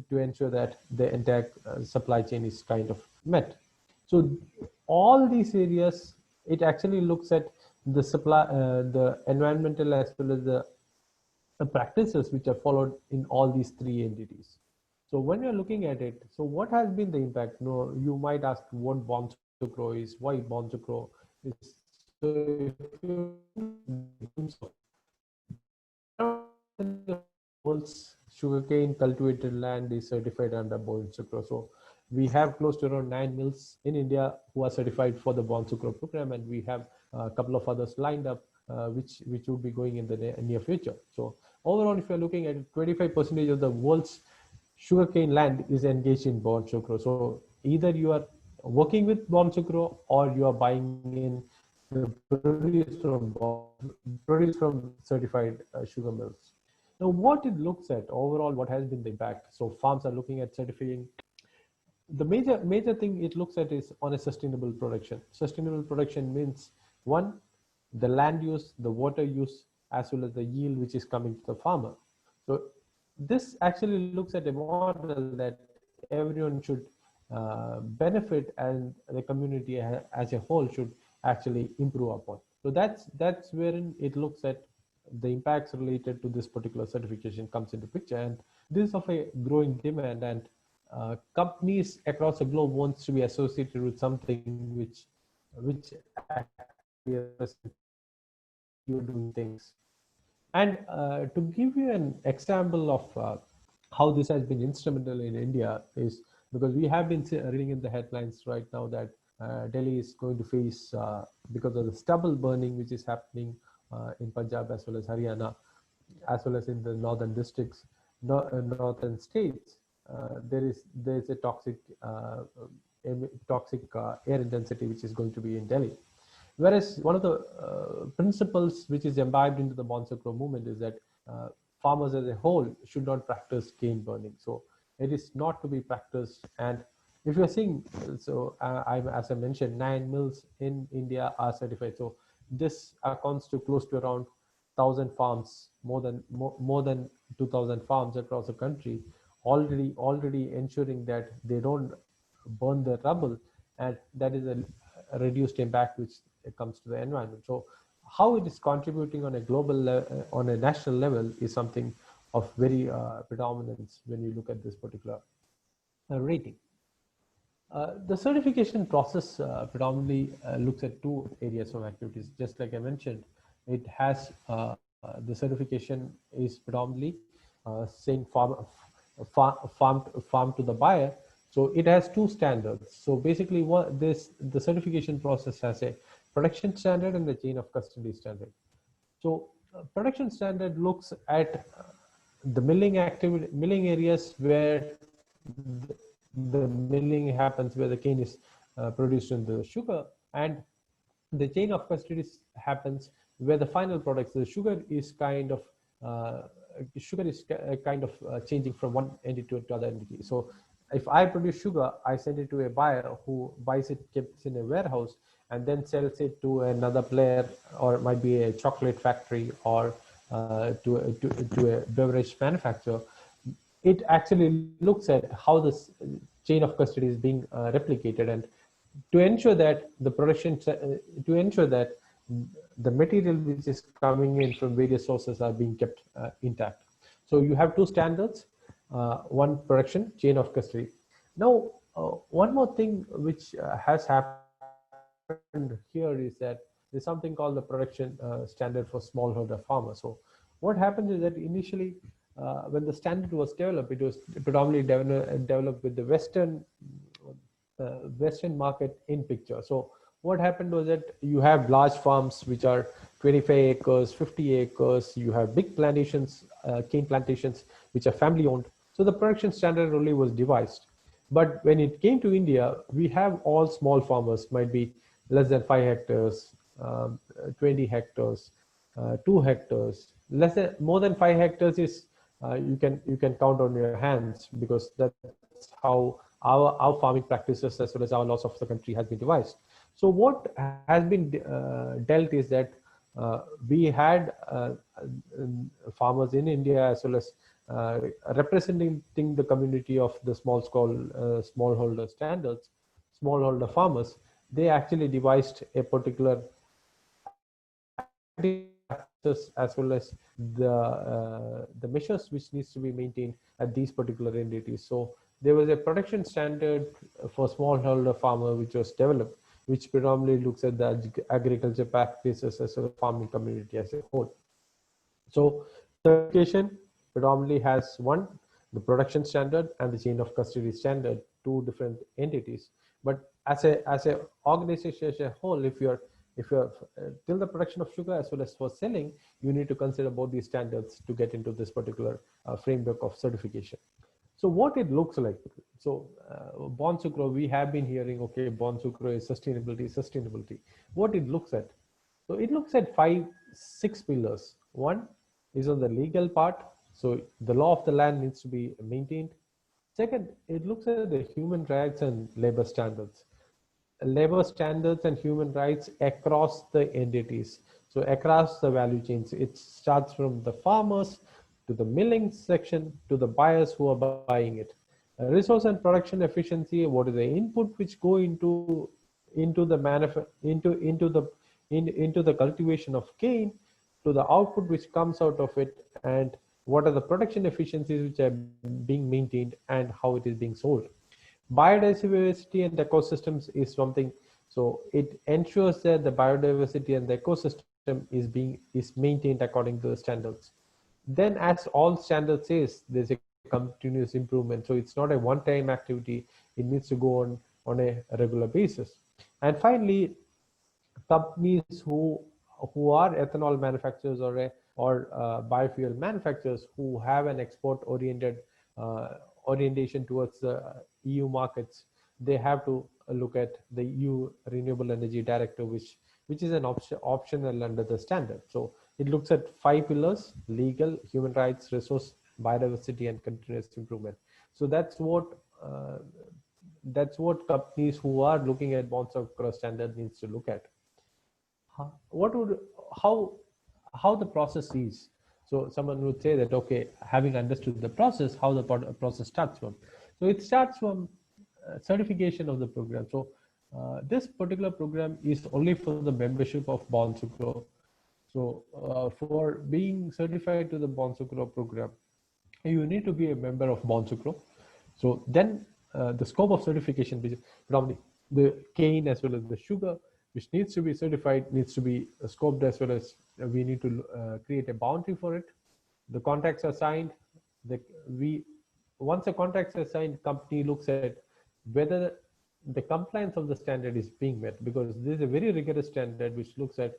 to ensure that the entire supply chain is kind of met. So all these areas, it actually looks at the supply, the environmental as well as the practices which are followed in all these three entities. So when you're looking at it, so what has been the impact? No, you might ask what Bonsucro is, why Bonsucro is. So if you world's sugarcane cultivated land is certified under Bonsucro. So we have close to around 9 mills in India who are certified for the Bonsucro program, and we have a couple of others lined up which will be going in the near future. So overall, if you're looking at 25% of the world's sugarcane land is engaged in Bonsucro. So either you are working with Bonsucro or you are buying in the produce from certified sugar mills. Now, what it looks at overall, what has been the impact? So farms are looking at certifying. The major thing it looks at is on a sustainable production. Sustainable production means one, the land use, the water use, as well as the yield which is coming to the farmer. So this actually looks at a model that everyone should benefit, and the community as a whole should actually improve upon. So that's wherein it looks at the impacts related to this particular certification comes into picture, and this is of a growing demand, and companies across the globe wants to be associated with something which you're doing things. And to give you an example of how this has been instrumental in India is because we have been reading in the headlines right now that Delhi is going to face, because of the stubble burning which is happening in Punjab as well as Haryana, as well as in the northern districts, northern states, there is a toxic air intensity which is going to be in Delhi. Whereas one of the principles which is imbibed into the Bonsucro movement is that farmers as a whole should not practice cane burning. So it is not to be practiced. And if you're seeing, so as I mentioned, 9 mills in India are certified. So this accounts to close to around 1,000 farms, more than 2,000 farms across the country, already ensuring that they don't burn the rubble, and that is a reduced impact which comes to the environment. So how it is contributing on a global, on a national level is something of very predominance when you look at this particular rating. The certification process predominantly looks at two areas of activities. Just like I mentioned, it has the certification is predominantly saying farm to the buyer. So it has two standards. So basically, the certification process has a production standard and the chain of custody standard. So production standard looks at the milling areas where the milling happens, where the cane is produced in the sugar, and the chain of custody happens where the final products, the sugar is kind of changing from one entity to another entity. So if I produce sugar, I send it to a buyer who buys it, keeps in a warehouse, and then sells it to another player, or it might be a chocolate factory, or to a beverage manufacturer. It actually looks at how this chain of custody is being replicated, and to ensure that the production, to ensure that the material which is coming in from various sources are being kept intact. So you have two standards, one production, chain of custody. Now, one more thing which has happened here is that there's something called the production standard for smallholder farmers. So what happens is that initially, when the standard was developed, it was predominantly developed with the Western market in picture. So what happened was that you have large farms which are 25 acres, 50 acres, you have big plantations, cane plantations, which are family owned. So the production standard only was devised. But when it came to India, we have all small farmers, might be less than 5 hectares, 20 hectares, 2 hectares. More than 5 hectares is you can count on your hands, because that's how our farming practices as well as our laws of the country has been devised. So what has been dealt is that we had farmers in India as well as representing the community of the smallholder standards, smallholder farmers. They actually devised a particular as well as the measures which needs to be maintained at these particular entities. So there was a production standard for smallholder farmer which was developed, which predominantly looks at the agriculture practices as well as farming community as a whole. So certification predominantly has one, the production standard, and the chain of custody standard, two different entities. But as a organization as a whole, if you're till the production of sugar as well as for selling, you need to consider both these standards to get into this particular framework of certification. So what it looks like. So Bonsucro, we have been hearing, okay, Bonsucro is sustainability. What it looks at. So it looks at 6 pillars. One is on the legal part. So the law of the land needs to be maintained. Second, it looks at the human rights and labor standards. Labor standards and human rights across the entities. So across the value chains, it starts from the farmers to the milling section to the buyers who are buying it. Resource and production efficiency, what is the input which go into the cultivation of cane, to the output which comes out of it, and what are the production efficiencies which are being maintained and how it is being sold. Biodiversity and ecosystems is something, so it ensures that the biodiversity and the ecosystem is maintained according to the standards. Then, as all standards says, there's a continuous improvement. So it's not a one-time activity. It needs to go on a regular basis. And finally, companies who are ethanol manufacturers or biofuel manufacturers who have an export-oriented orientation towards the EU markets, they have to look at the EU Renewable Energy Directive, which is an optional under the standard. So it looks at 5 pillars: legal, human rights, resource, biodiversity, and continuous improvement. So that's what companies who are looking at Bonsucro standard needs to look at. How the process is. So someone would say that, okay, having understood the process, how the process starts from. So it starts from certification of the program. So this particular program is only for the membership of Bonsucro. So for being certified to the Bonsucro program, you need to be a member of Bonsucro. So then the scope of certification, predominantly the cane as well as the sugar, which needs to be certified, needs to be scoped, as well as we need to create a boundary for it. The contracts are signed. Once the contracts are signed, company looks at whether the compliance of the standard is being met, because this is a very rigorous standard which looks at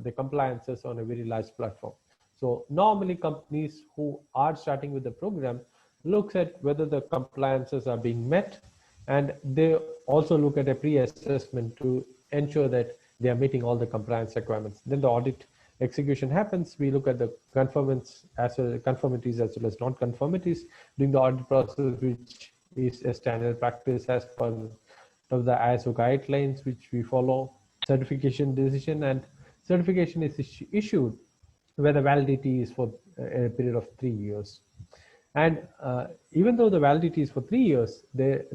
the compliances on a very large platform. So normally companies who are starting with the program looks at whether the compliances are being met, and they also look at a pre-assessment to ensure that they are meeting all the compliance requirements. Then the audit execution happens. We look at the conformities as well as non-conformities during the audit process, which is a standard practice as per of the ISO guidelines which we follow. Certification decision, and certification is issued where the validity is for a period of 3 years. And even though the validity is for 3 years, the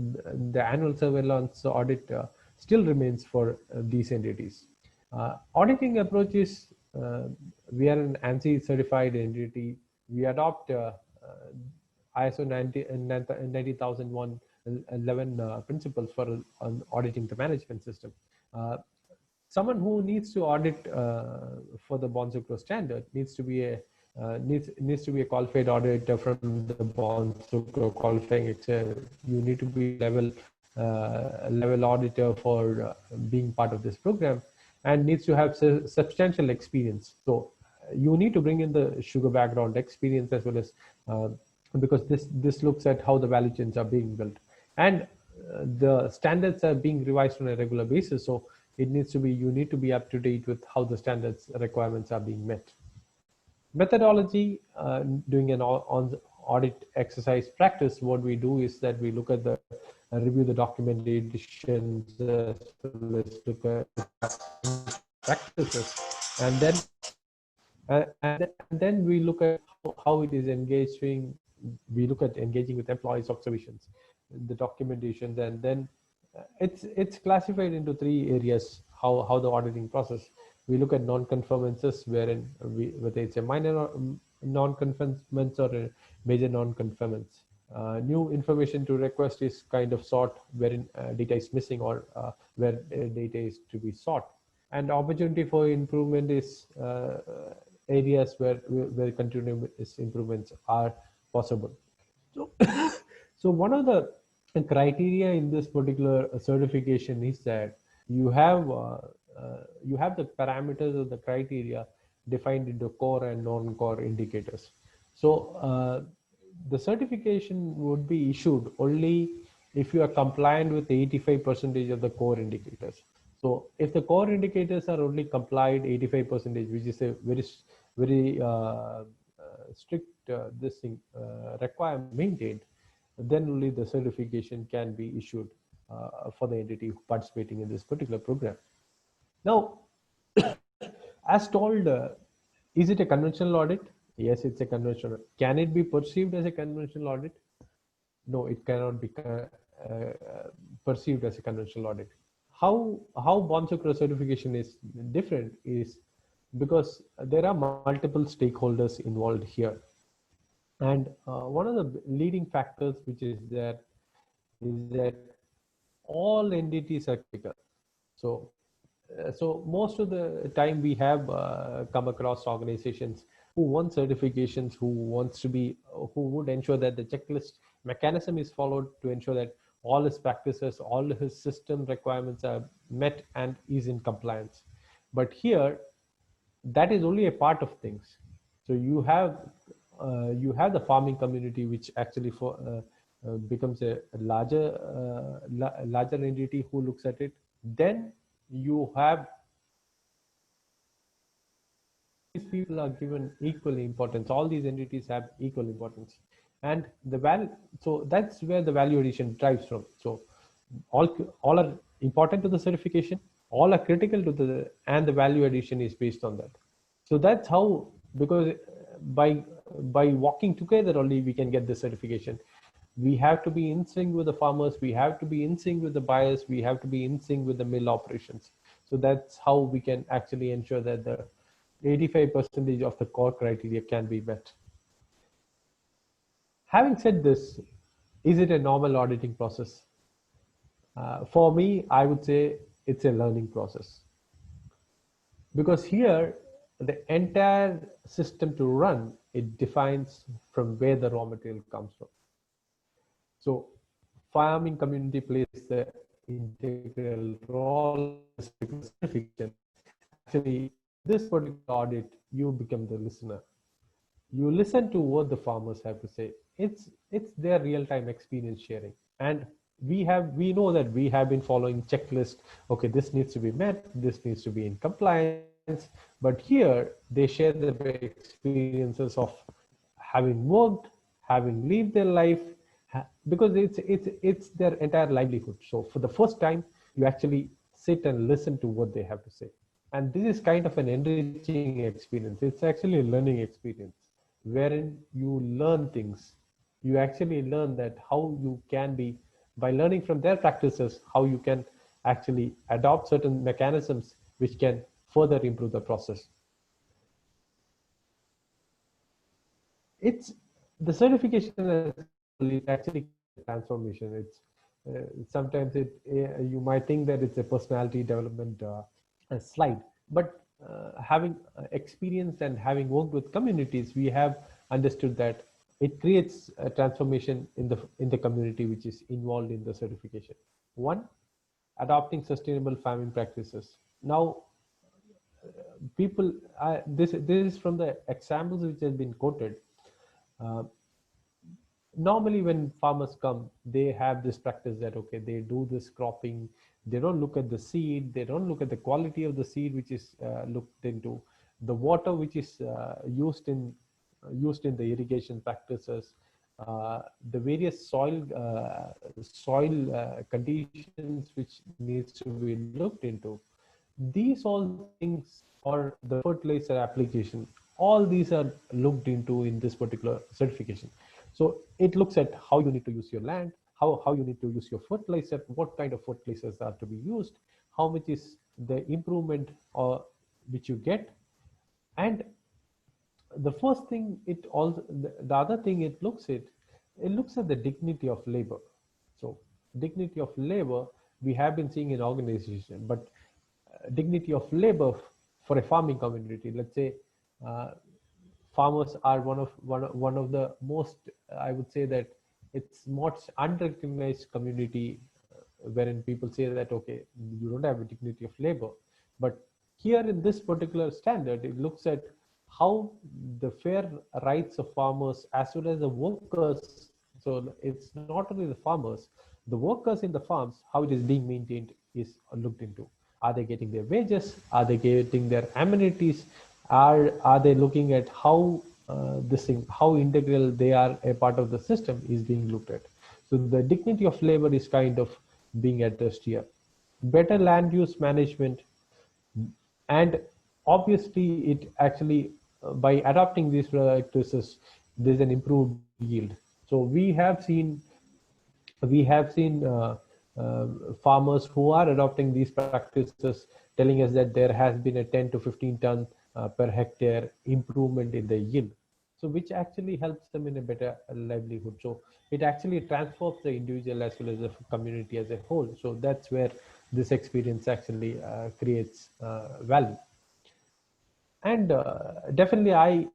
annual surveillance audit still remains for these entities. Auditing approach is, we are an ANSI certified entity. We adopt ISO 90001 11 principles for auditing the management system. Someone who needs to audit for the Bonsucro standard needs to be a qualified auditor from the Bonsucro qualifying. You need to be level auditor for being part of this program, and needs to have substantial experience. So you need to bring in the sugar background experience as well as because this looks at how the value chains are being built, and the standards are being revised on a regular basis. So you need to be up to date with how the standards requirements are being met. Methodology, doing an audit exercise practice, what we do is that we look at review the documentations, look at practices, and then we look at how it is engaging. We look at engaging with employees' observations, the documentation, and then it's classified into 3 areas. How the auditing process. We look at non-conformances, wherein whether it's a minor non-conformance or a major non-conformance. New information to request is kind of sought, wherein data is missing or where data is to be sought. And opportunity for improvement is areas where continuous improvements are possible. So, so one of the criteria in this particular certification is that you have the parameters of the criteria defined into core and non-core indicators. So the certification would be issued only if you are compliant with 85% of the core indicators. So if the core indicators are only complied 85%, which is a very strict requirement maintained, then only the certification can be issued for the entity participating in this particular program. Now, as told, is it a conventional audit? Yes, it's a conventional. Can it be perceived as a conventional audit? No, it cannot be perceived as a conventional audit. How Bonsucro certification is different is because there are multiple stakeholders involved here. And one of the leading factors which is that all entities are critical. So most of the time we have come across organizations who want certifications, who would ensure that the checklist mechanism is followed to ensure that all his practices, all his system requirements are met and is in compliance. But here, that is only a part of things. So you have the farming community, which actually becomes a larger entity who looks at it. Then you have these people are given equal importance. All these entities have equal importance, and so that's where the value addition drives from. So all are important to the certification, all are critical to and the value addition is based on that. So that's how, because by walking together only we can get the certification. We have to be in sync with the farmers, we have to be in sync with the buyers, we have to be in sync with the mill operations. So that's how we can actually ensure that the 85% of the core criteria can be met. Having said this, is it a normal auditing process? For me, I would say it's a learning process. Because here, the entire system to run, it defines from where the raw material comes from. So farming community plays the integral role in certification. Actually, this particular audit, you become the listener. You listen to what the farmers have to say. It's their real-time experience sharing. And we know that we have been following checklist. Okay, this needs to be met, this needs to be in compliance. But here they share the experiences of having worked, having lived their life, because it's their entire livelihood. So for the first time, you actually sit and listen to what they have to say, and this is kind of an enriching experience. It's actually a learning experience wherein you learn things. You actually learn that how you can be, by learning from their practices, how you can actually adopt certain mechanisms which can further improve the process. It's the certification as it actually transformation. It's sometimes you might think that it's a personality development slide, but having experienced and having worked with communities, we have understood that it creates a transformation in the community which is involved in the certification. One, adopting sustainable farming practices. Now, people, this is from the examples which have been quoted. Uh, Normally when farmers come, they have this practice that okay, they do this cropping, they don't look at the seed, they don't look at the quality of the seed which is looked into, the water which is used in the irrigation practices, the various soil conditions which needs to be looked into. These all things, or the fertilizer application, all these are looked into in this particular certification. So it looks at how you need to use your land, how you need to use your fertilizer, what kind of fertilizers are to be used, how much is the improvement or which you get. And the first thing, it also, the other thing it looks at the dignity of labor. So dignity of labor we have been seeing in organization, but dignity of labor for a farming community, let's say, uh, farmers are one of the most, I would say that it's much unrecognized community, wherein people say that okay, you don't have a dignity of labor. But here in this particular standard, it looks at how the fair rights of farmers as well as the workers. So it's not only the farmers, the workers in the farms, how it is being maintained is looked into. Are they getting their wages? Are they getting their amenities? Are they looking at how this thing, how integral they are a part of the system is being looked at. So the dignity of labor is kind of being addressed here. Better land use management, and obviously it actually by adopting these practices, there's an improved yield. So we have seen farmers who are adopting these practices telling us that there has been a 10 to 15 ton per hectare improvement in the yield. So which actually helps them in a better livelihood. So it actually transforms the individual as well as the community as a whole. So that's where this experience actually creates value. And definitely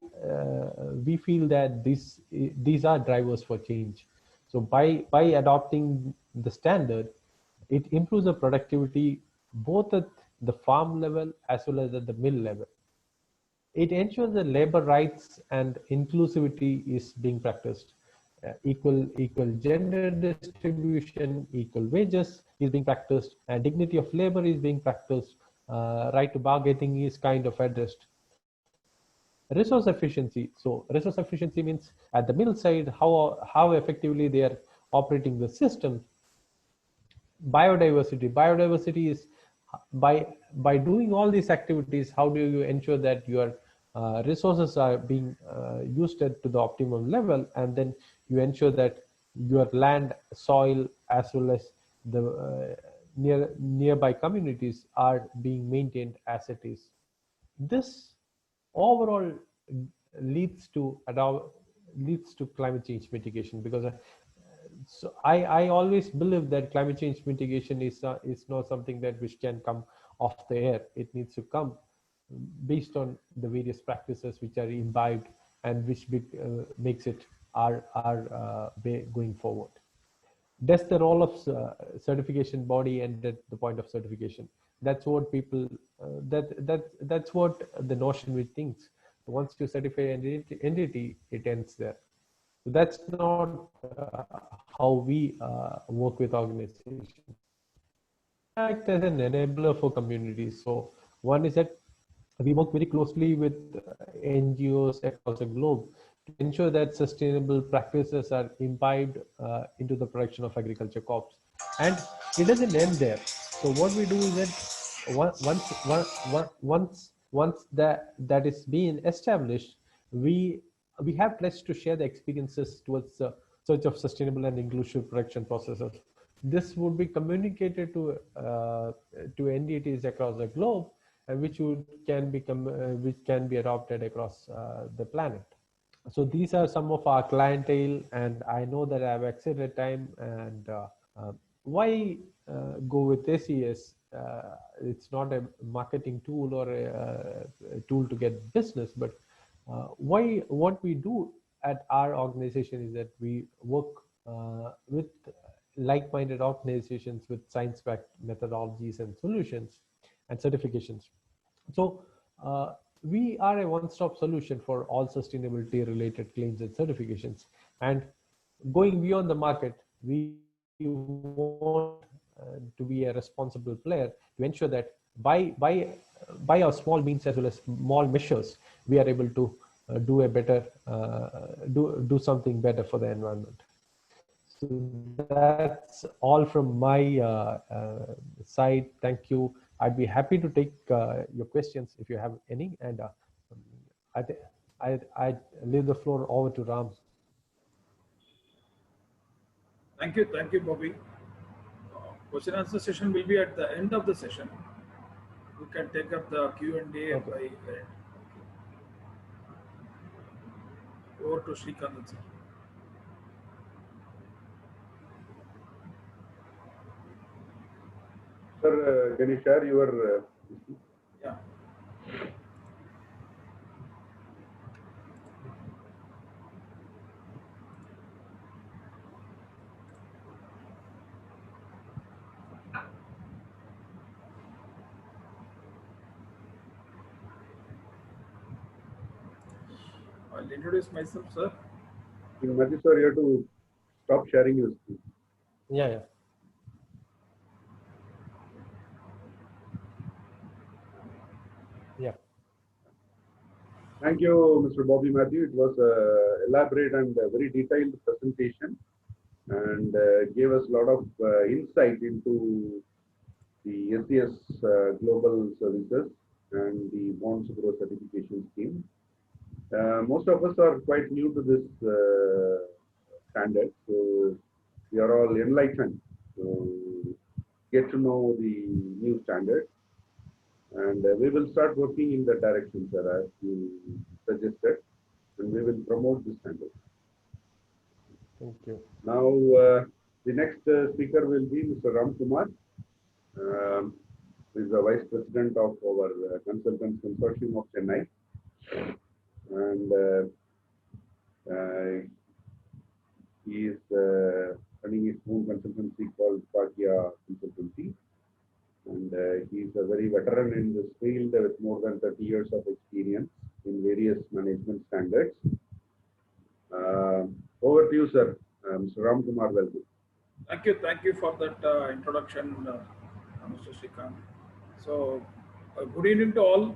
we feel that these are drivers for change. So by adopting the standard, it improves the productivity both at the farm level as well as at the mill level. It ensures that labor rights and inclusivity is being practiced. Equal gender distribution, equal wages is being practiced, and dignity of labor is being practiced. Right to bargaining is kind of addressed. Resource efficiency. So resource efficiency means at the mill side, how effectively they are operating the system. Biodiversity is by doing all these activities, how do you ensure that your resources are being used to the optimum level, and then you ensure that your land, soil, as well as the nearby communities are being maintained as it is. This overall leads to climate change mitigation, because so I always believe that climate change mitigation is not something that which can come off the air. It needs to come based on the various practices which are imbibed and which makes it our way going forward. Does the role of certification body end at the point of certification? That's what people that's what the notion which thinks. Once you certify an entity, it ends there. So that's not how we work with organizations. Act as an enabler for communities. So one is that we work very closely with NGOs across the globe to ensure that sustainable practices are imbibed into the production of agriculture crops. And it doesn't end there. So what we do is that once that is being established, we have pledged to share the experiences towards the search of sustainable and inclusive production processes. This would be communicated to NDTs across the globe, and which can be adopted across the planet. So these are some of our clientele, and I know that I've exceeded time. And why go with ACS? It's not a marketing tool or a tool to get business, but what we do at our organization is that we work with like-minded organizations with science-backed methodologies and solutions and certifications. So we are a one-stop solution for all sustainability-related claims and certifications. And going beyond the market, we want to be a responsible player to ensure that by our small means as well as small measures, we are able to do a better do something better for the environment. So that's all from my side. Thank you. I'd be happy to take your questions if you have any. And I leave the floor over to Ram. Thank you, Bobby. Question answer session will be at the end of the session. You can take up the Q&A Okay. by end. Over to Srikanth, sir. Sir, can you share your? Yeah. I'll introduce myself, sir. Matthew, sir, you have to stop sharing your screen. Yeah. Yeah. Thank you, Mr. Bobby Matthew. It was elaborate and very detailed presentation, and gave us a lot of insight into the SES Global Services and the Bondsugro certification scheme. Most of us are quite new to this standard, so we are all enlightened to get to know the new standard. And we will start working in that direction, sir, as you suggested, and we will promote this standard. Thank you. Now, the next speaker will be Mr. Ram Kumar, who is the Vice President of our Consultants Consortium of Chennai. And he is running his own consultancy called Bhagya Consultancy. And he is a very veteran in this field with more than 30 years of experience in various management standards. Over to you, sir. Mr. Ram Kumar, welcome. Thank you for that introduction, Mr. Srikanth. So, good evening to all.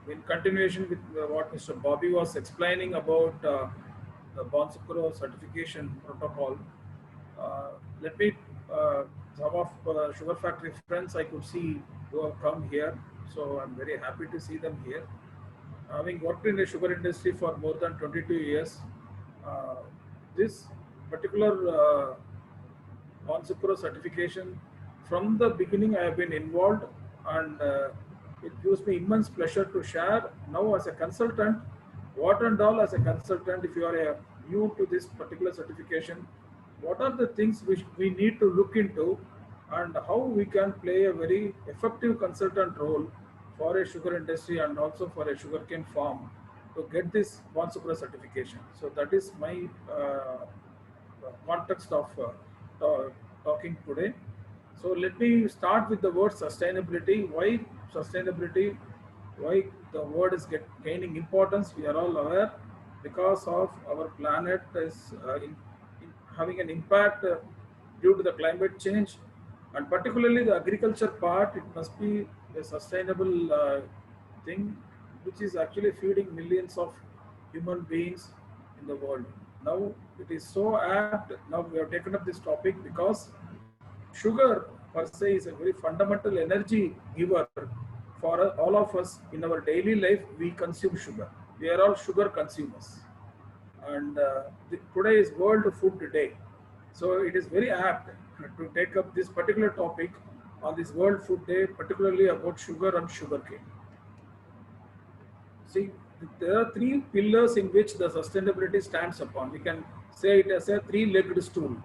In continuation with what Mr. Bobby was explaining about the Bondsugro certification protocol, let me some of sugar factory friends I could see who have come here, so I'm very happy to see them here. Having worked in the sugar industry for more than 22 years, this particular Bondsugro certification, from the beginning I have been involved, and it gives me immense pleasure to share now as a consultant, what and all as a consultant, if you are new to this particular certification, what are the things which we need to look into and how we can play a very effective consultant role for a sugar industry and also for a sugarcane farm to get this Bondsugro certification. So that is my context of talking today. So let me start with the word sustainability. Why sustainability? Why the word is gaining importance? We are all aware because of our planet is having an impact due to the climate change, and particularly the agriculture part. It must be a sustainable thing, which is actually feeding millions of human beings in the world. Now it is so apt. Now we have taken up this topic because sugar per se is a very fundamental energy giver for all of us in our daily life. We consume sugar. We are all sugar consumers, and today is World Food Day, so it is very apt to take up this particular topic on this World Food Day, particularly about sugar and sugarcane. See, there are three pillars in which the sustainability stands upon. We can say it as a three-legged stool.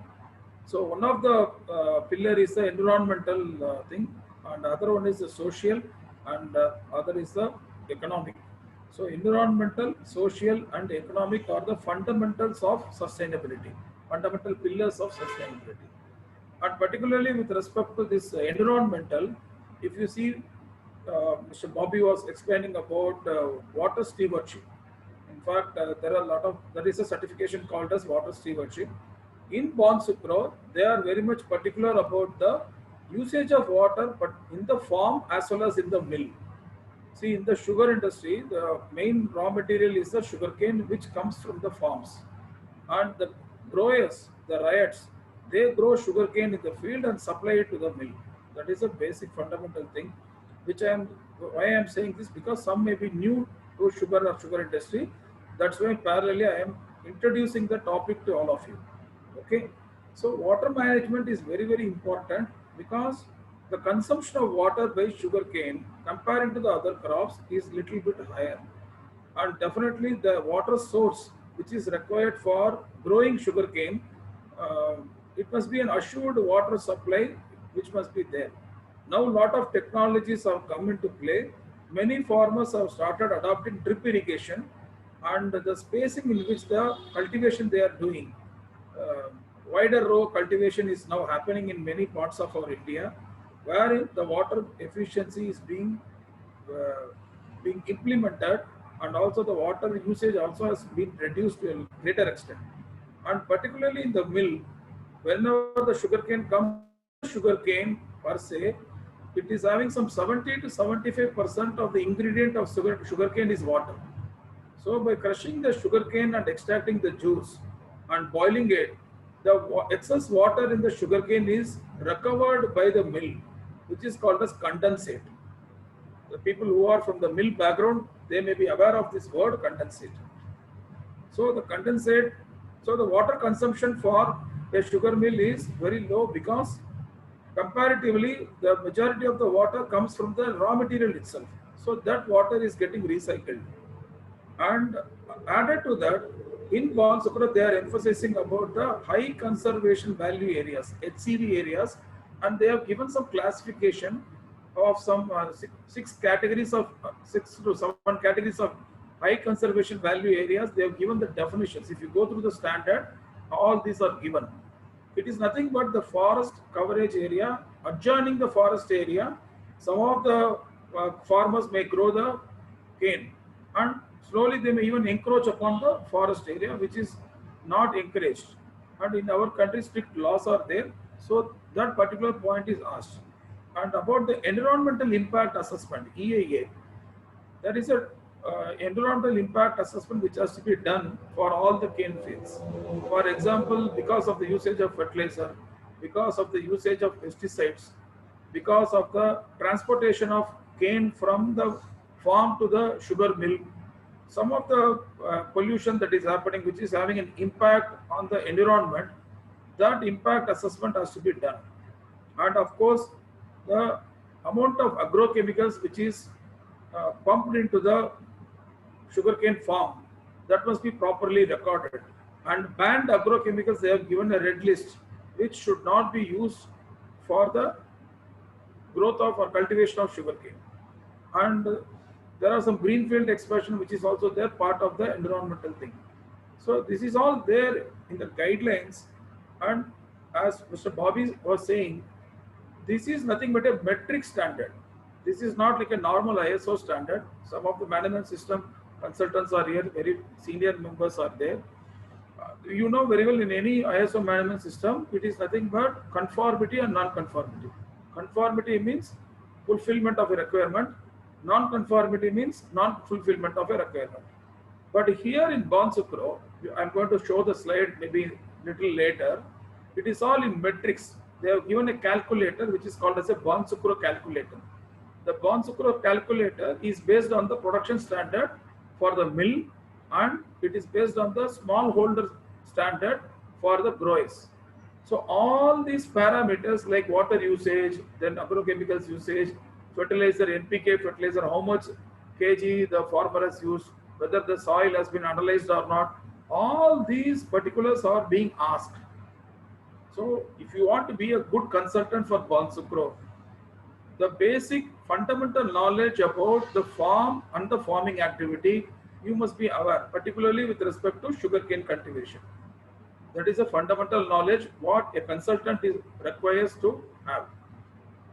So one of the pillar is the environmental thing, and the other one is the social, and other is the economic. So environmental, social, and economic are the fundamentals of sustainability, fundamental pillars of sustainability. And particularly with respect to this environmental, if you see, Mr. Bobby was explaining about water stewardship. In fact, there are a lot of, there is a certification called as water stewardship. In Bonsucro, they are very much particular about the usage of water, but in the farm as well as in the mill. See, in the sugar industry, the main raw material is the sugarcane, which comes from the farms. And the growers, the ryots, they grow sugarcane in the field and supply it to the mill. That is a basic fundamental thing, which why I am saying this, because some may be new to sugar or sugar industry. That's why parallelly I am introducing the topic to all of you. Okay, so water management is very, very important because the consumption of water by sugarcane comparing to the other crops is little bit higher, and definitely the water source which is required for growing sugarcane, uh, it must be an assured water supply which must be there. Now a lot of technologies have come into play. Many farmers have started adopting drip irrigation, and the spacing in which the cultivation they are doing, uh, wider row cultivation is now happening in many parts of our India, where the water efficiency is being implemented, and also the water usage also has been reduced to a greater extent. And particularly in the mill, whenever the sugarcane comes, sugarcane per se, it is having some 70 to 75% of the ingredient of sugarcane is water. So by crushing the sugarcane and extracting the juice and boiling it, the excess water in the sugarcane is recovered by the mill, which is called as condensate. The people who are from the mill background, they may be aware of this word condensate. So the condensate, so the water consumption for a sugar mill is very low because comparatively the majority of the water comes from the raw material itself. So that water is getting recycled. And added to that, in Bonsucro, they are emphasizing about the high conservation value areas, HCV areas, and they have given some classification of some six categories of 6 to 7 categories of high conservation value areas. They have given the definitions. If you go through the standard, all these are given. It is nothing but the forest coverage area, adjoining the forest area. Some of the farmers may grow the cane, and slowly they may even encroach upon the forest area, which is not encouraged. And in our country, strict laws are there. So that particular point is asked. And about the environmental impact assessment, EIA, there is a environmental impact assessment which has to be done for all the cane fields. For example, because of the usage of fertilizer, because of the usage of pesticides, because of the transportation of cane from the farm to the sugar mill, some of the pollution that is happening, which is having an impact on the environment, that impact assessment has to be done. And of course, the amount of agrochemicals which is pumped into the sugarcane farm, that must be properly recorded. And banned agrochemicals, they have given a red list which should not be used for the growth of or cultivation of sugarcane. And there are some greenfield expansion which is also there, part of the environmental thing. So this is all there in the guidelines. And as Mr. Bobby was saying, this is nothing but a metric standard. This is not like a normal ISO standard. Some of the management system consultants are here, very senior members are there. You know very well, in any ISO management system, it is nothing but conformity and non-conformity. Conformity means fulfillment of a requirement. Non-conformity means non-fulfillment of a requirement. But here in Bonsucro, I'm going to show the slide maybe little later. It is all in metrics. They have given a calculator which is called as a Bonsucro calculator. The Bonsucro calculator is based on the production standard for the mill, and it is based on the smallholder standard for the growers. So all these parameters like water usage, then agrochemicals usage, fertilizer, NPK fertilizer, how much kg the farmer has used, whether the soil has been analyzed or not, all these particulars are being asked. So if you want to be a good consultant for Bonsucro, the basic fundamental knowledge about the farm and the farming activity you must be aware, particularly with respect to sugarcane cultivation. That is a fundamental knowledge what a consultant requires to have.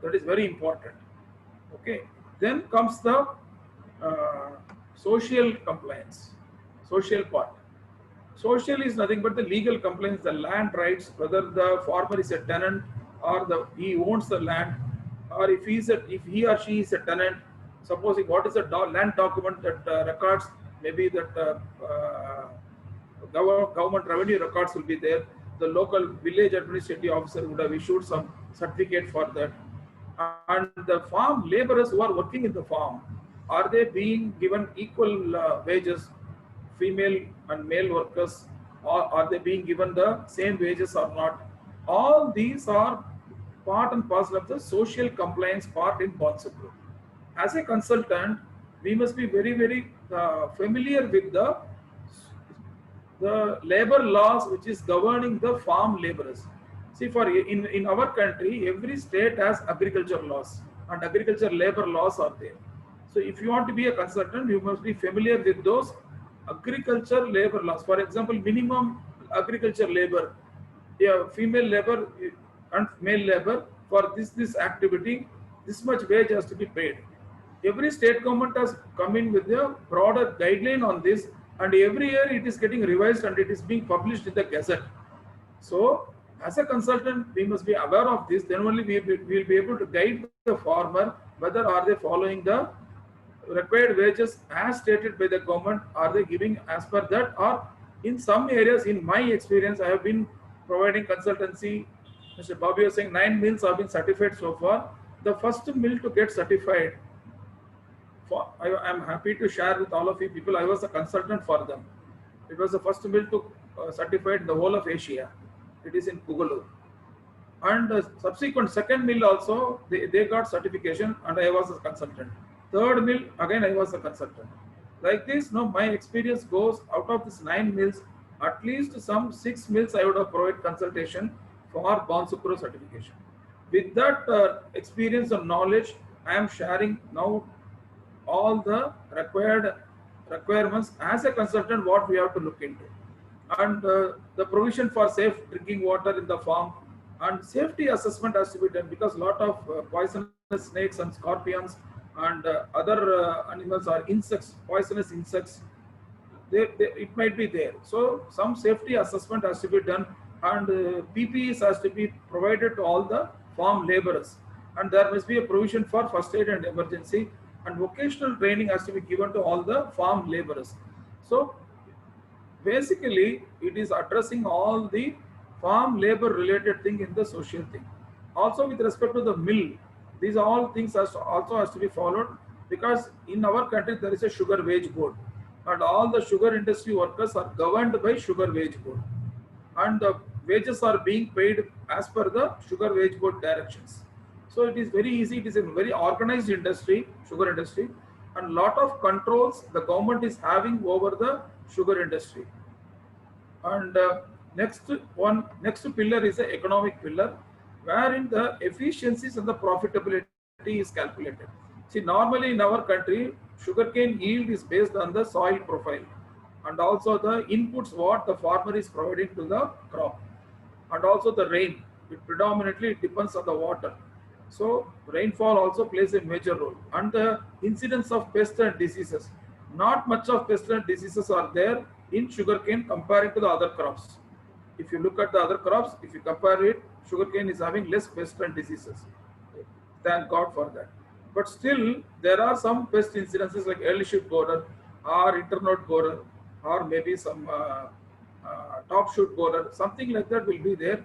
That is very important. Okay. Then comes the social compliance, social part. Social is nothing but the legal compliance, the land rights, whether the farmer is a tenant or he owns the land, or if he or she is a tenant. Supposing what is the land document that records, maybe that government revenue records will be there. The local village administrative officer would have issued some certificate for that. And the farm laborers who are working in the farm, are they being given equal wages, female and male workers, or are they being given the same wages or not? All these are part and parcel of the social compliance part in Bonsucro. As a consultant, we must be very familiar with the labor laws which is governing the farm laborers. See, in our country, every state has agriculture laws and agriculture labor laws are there. So if you want to be a consultant, you must be familiar with those agriculture labor laws. For example, minimum agriculture labor, female labor and male labor for this activity, this much wage has to be paid. Every state government has come in with a broader guideline on this, and every year it is getting revised and it is being published in the Gazette. So as a consultant, we must be aware of this. Then only we will be able to guide the farmer whether are they following the required wages as stated by the government, are they giving as per that, or in some areas, in my experience, I have been providing consultancy. Mr. Bobby was saying 9 mills have been certified so far. The first mill to get certified, I am happy to share with all of you people, I was a consultant for them. It was the first mill to certified in the whole of Asia. It is in Pugalur. And subsequent second mill also, they got certification and I was a consultant. Third mill, again I was a consultant. Like this, no, my experience goes out of this 9 mills, at least some 6 mills I would have provided consultation for Bonsucro certification. With that experience and knowledge, I am sharing now all the requirements as a consultant what we have to look into, and the provision for safe drinking water in the farm, and safety assessment has to be done because a lot of poisonous snakes and scorpions and other animals or insects, poisonous insects, it might be there. So some safety assessment has to be done, and PPEs has to be provided to all the farm laborers, and there must be a provision for first aid and emergency, and vocational training has to be given to all the farm laborers. So basically it is addressing all the farm labor related thing in the social thing. Also with respect to the mill, these all things also has to be followed, because in our country there is a sugar wage board, and all the sugar industry workers are governed by sugar wage board, and the wages are being paid as per the sugar wage board directions. So it is very easy. It is a very organized industry, sugar industry, and lot of controls the government is having over the sugar industry. And next pillar is the economic pillar, wherein the efficiencies and the profitability is calculated. See, normally in our country, sugarcane yield is based on the soil profile and also the inputs what the farmer is providing to the crop, and also the rain. It predominantly depends on the water. So rainfall also plays a major role, and the incidence of pests and diseases. Not much of pests and diseases are there in sugarcane compared to the other crops. If you look at the other crops, if you compare it, sugarcane is having less pests and diseases. Thank God for that. But still, there are some pest incidences like early shoot borer or internode borer. or maybe some top shoot borer, something like that will be there.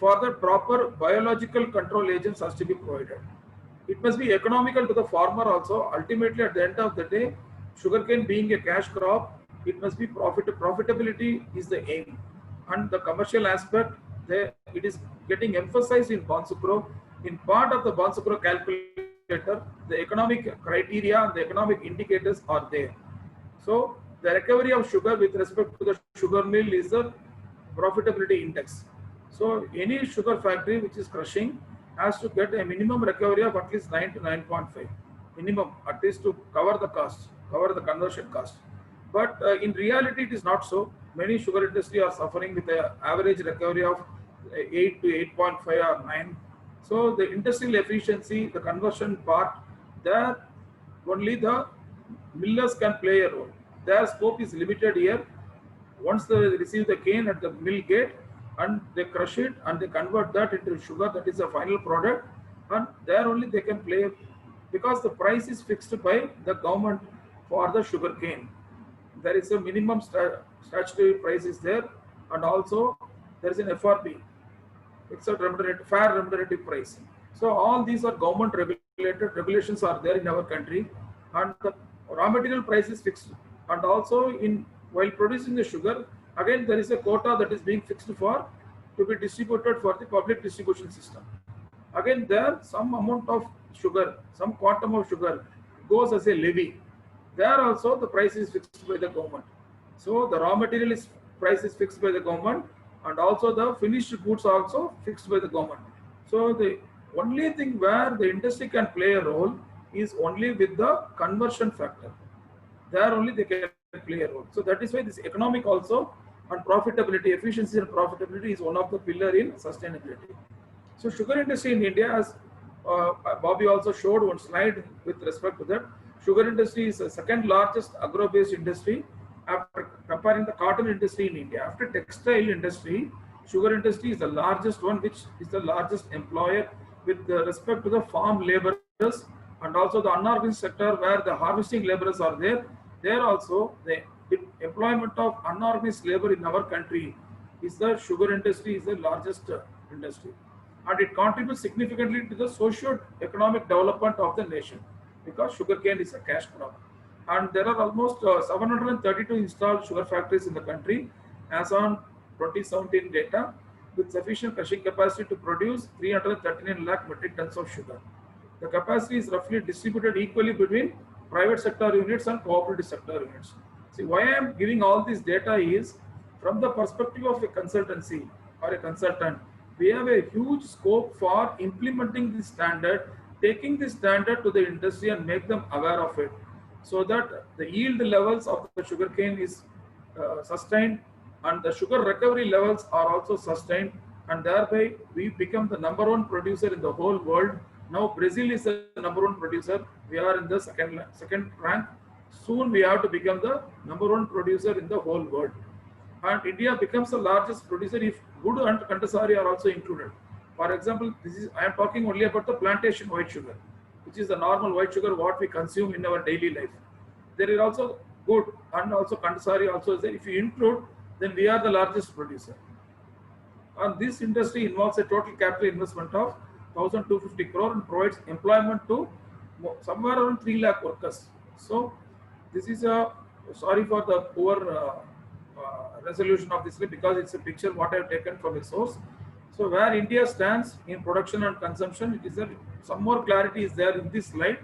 For the proper biological control agents has to be provided. It must be economical to the farmer also. Ultimately, at the end of the day, sugarcane being a cash crop, it must be profitability is the aim. And the commercial aspect, it is getting emphasized in Bonsucro. In part of the Bonsucro calculator, the economic criteria and the economic indicators are there. So the recovery of sugar with respect to the sugar mill is the profitability index. So any sugar factory which is crushing has to get a minimum recovery of at least 9 to 9.5 minimum, at least to cover the cost, cover the conversion cost. But in reality, it is not so. Many sugar industry are suffering with an average recovery of 8 to 8.5 or 9. So the industrial efficiency, the conversion part, there only the millers can play a role. Their scope is limited here. Once they receive the cane at the mill gate and they crush it and they convert that into sugar, that is the final product, and there only they can play, because the price is fixed by the government for the sugar cane. There is a minimum statutory price is there, and also there is an FRP, fixed remunerative, fair remunerative price. So all these are government regulated, regulations are there in our country, and the raw material price is fixed. And also while producing the sugar, again there is a quota that is being fixed for to be distributed for the public distribution system. Again there some amount of sugar, some quantum of sugar goes as a levy. There also the price is fixed by the government. So the raw material price is fixed by the government, and also the finished goods are also fixed by the government. So the only thing where the industry can play a role is only with the conversion factor. There only they can play a role. So that is why this economic also and profitability, efficiency and profitability is one of the pillar in sustainability. So sugar industry in India, as Bobby also showed one slide with respect to that, sugar industry is the second largest agro-based industry after comparing the cotton industry in India. After textile industry, sugar industry is the largest one, which is the largest employer with respect to the farm laborers and also the unorganized sector where the harvesting laborers are there. There also the employment of unorganized labor in our country is the sugar industry is the largest industry, and it contributes significantly to the socio-economic development of the nation because sugarcane is a cash crop. And there are almost 732 installed sugar factories in the country as on 2017 data, with sufficient crushing capacity to produce 339 lakh metric tons of sugar. The capacity is roughly distributed equally between private sector units and cooperative sector units. See, why I am giving all this data is from the perspective of a consultancy or a consultant, we have a huge scope for implementing this standard, taking this standard to the industry and make them aware of it, so that the yield levels of the sugarcane is sustained and the sugar recovery levels are also sustained, and thereby we become the #1 producer in the whole world. Now Brazil is the #1 producer. We are in the second rank. Soon we have to become the #1 producer in the whole world. And India becomes the largest producer if Good and Kantasari are also included. For example, I am talking only about the plantation white sugar, which is the normal white sugar what we consume in our daily life. There is also Good and also Kantasari also is there. If you include, then we are the largest producer. And this industry involves a total capital investment of 1,250 crore and provides employment to somewhere around 3 lakh workers. So this is sorry for the poor resolution of this because it's a picture what I have taken from a source. So where India stands in production and consumption, it is some more clarity is there in this slide.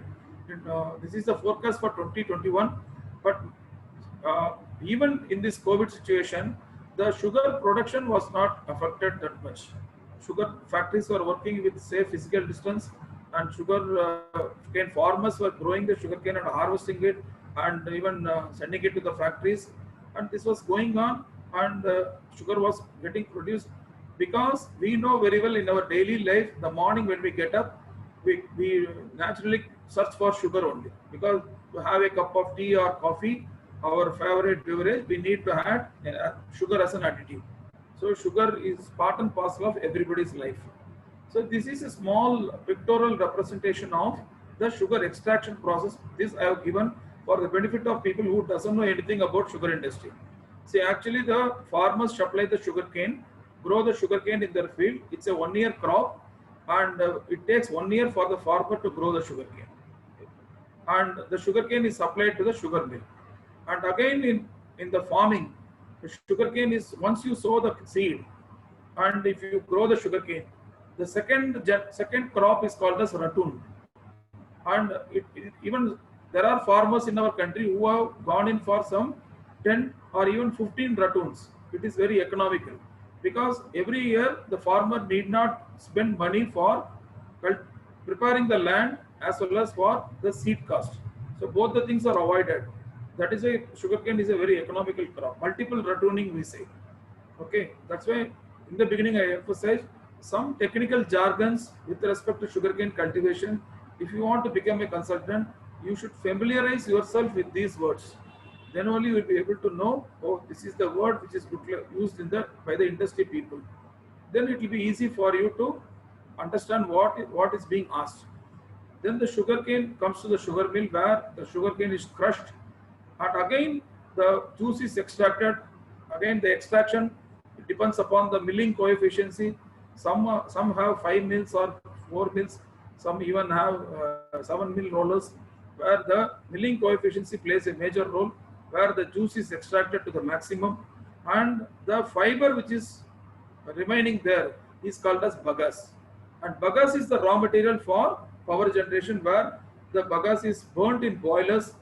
This is the forecast for 2021, but even in this COVID situation, the sugar production was not affected that much. Sugar factories were working with safe physical distance, and sugar cane farmers were growing the sugar cane and harvesting it and even sending it to the factories, and this was going on, and sugar was getting produced. Because we know very well in our daily life, the morning when we get up, we naturally search for sugar only, because to have a cup of tea or coffee, our favorite beverage, we need to add sugar as an additive. So sugar is part and parcel of everybody's life. So this is a small pictorial representation of the sugar extraction process. This I have given for the benefit of people who doesn't know anything about sugar industry. See, actually the farmers supply the sugarcane, grow the sugarcane in their field. It's a 1 year crop, and it takes 1 year for the farmer to grow the sugarcane. And the sugarcane is supplied to the sugar mill. And again in the farming, the sugarcane is, once you sow the seed, and if you grow the sugarcane, the second crop is called as ratoon. And even there are farmers in our country who have gone in for some 10 or even 15 ratoons. It is very economical, because every year the farmer need not spend money for preparing the land as well as for the seed cost. So both the things are avoided. That is why sugarcane is a very economical crop. Multiple ratooning we say. Okay, that's why in the beginning I emphasized some technical jargons with respect to sugarcane cultivation. If you want to become a consultant, you should familiarize yourself with these words. Then only you will be able to know, oh, this is the word which is used by the industry people. Then it will be easy for you to understand what is being asked. Then the sugarcane comes to the sugar mill, where the sugarcane is crushed, and again the juice is extracted. Again the extraction, it depends upon the milling coefficient. Some have 5 mils or 4 mils. Some even have 7 mill rollers, where the milling coefficient plays a major role, where the juice is extracted to the maximum, and the fiber which is remaining there is called as bagasse. And bagasse is the raw material for power generation, where the bagasse is burnt in boilers,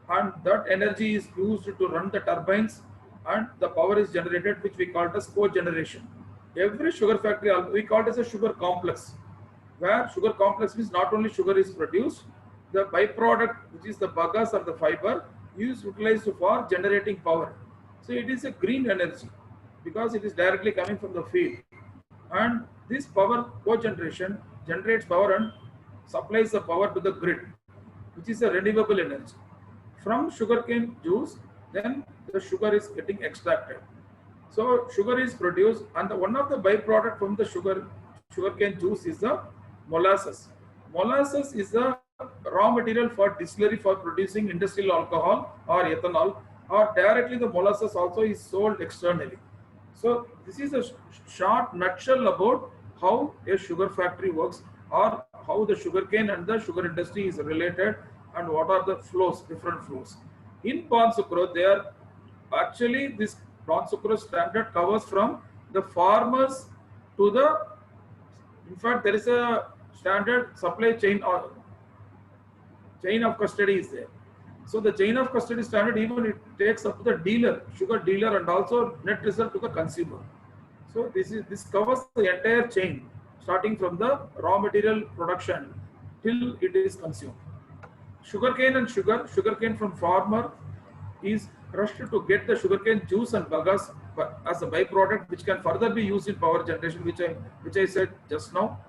and that energy is used to run the turbines, and the power is generated, which we call it as cogeneration. Every sugar factory, we call it as a sugar complex, where sugar complex means not only sugar is produced, the byproduct, which is the bagasse or the fiber, is utilized for generating power. So it is a green energy, because it is directly coming from the field. And this power cogeneration generates power and supplies the power to the grid, which is a renewable energy. From sugarcane juice, then the sugar is getting extracted. So sugar is produced, and one of the byproduct from the sugarcane juice is the molasses. Molasses is the raw material for distillery for producing industrial alcohol or ethanol, or directly the molasses also is sold externally. So this is a short nutshell about how a sugar factory works, or how the sugarcane and the sugar industry is related, and what are the flows, different flows. In Bon Sucrose, they are actually, this Bon Sucrose standard covers from the farmers to the, in fact there is a standard supply chain or chain of custody is there. So the chain of custody standard, even it takes up to the dealer, sugar dealer, and also net result to the consumer. So this covers the entire chain, starting from the raw material production till it is consumed. Sugarcane and sugarcane from farmer is crushed to get the sugarcane juice and bagasse as a byproduct, which can further be used in power generation, which I said just now.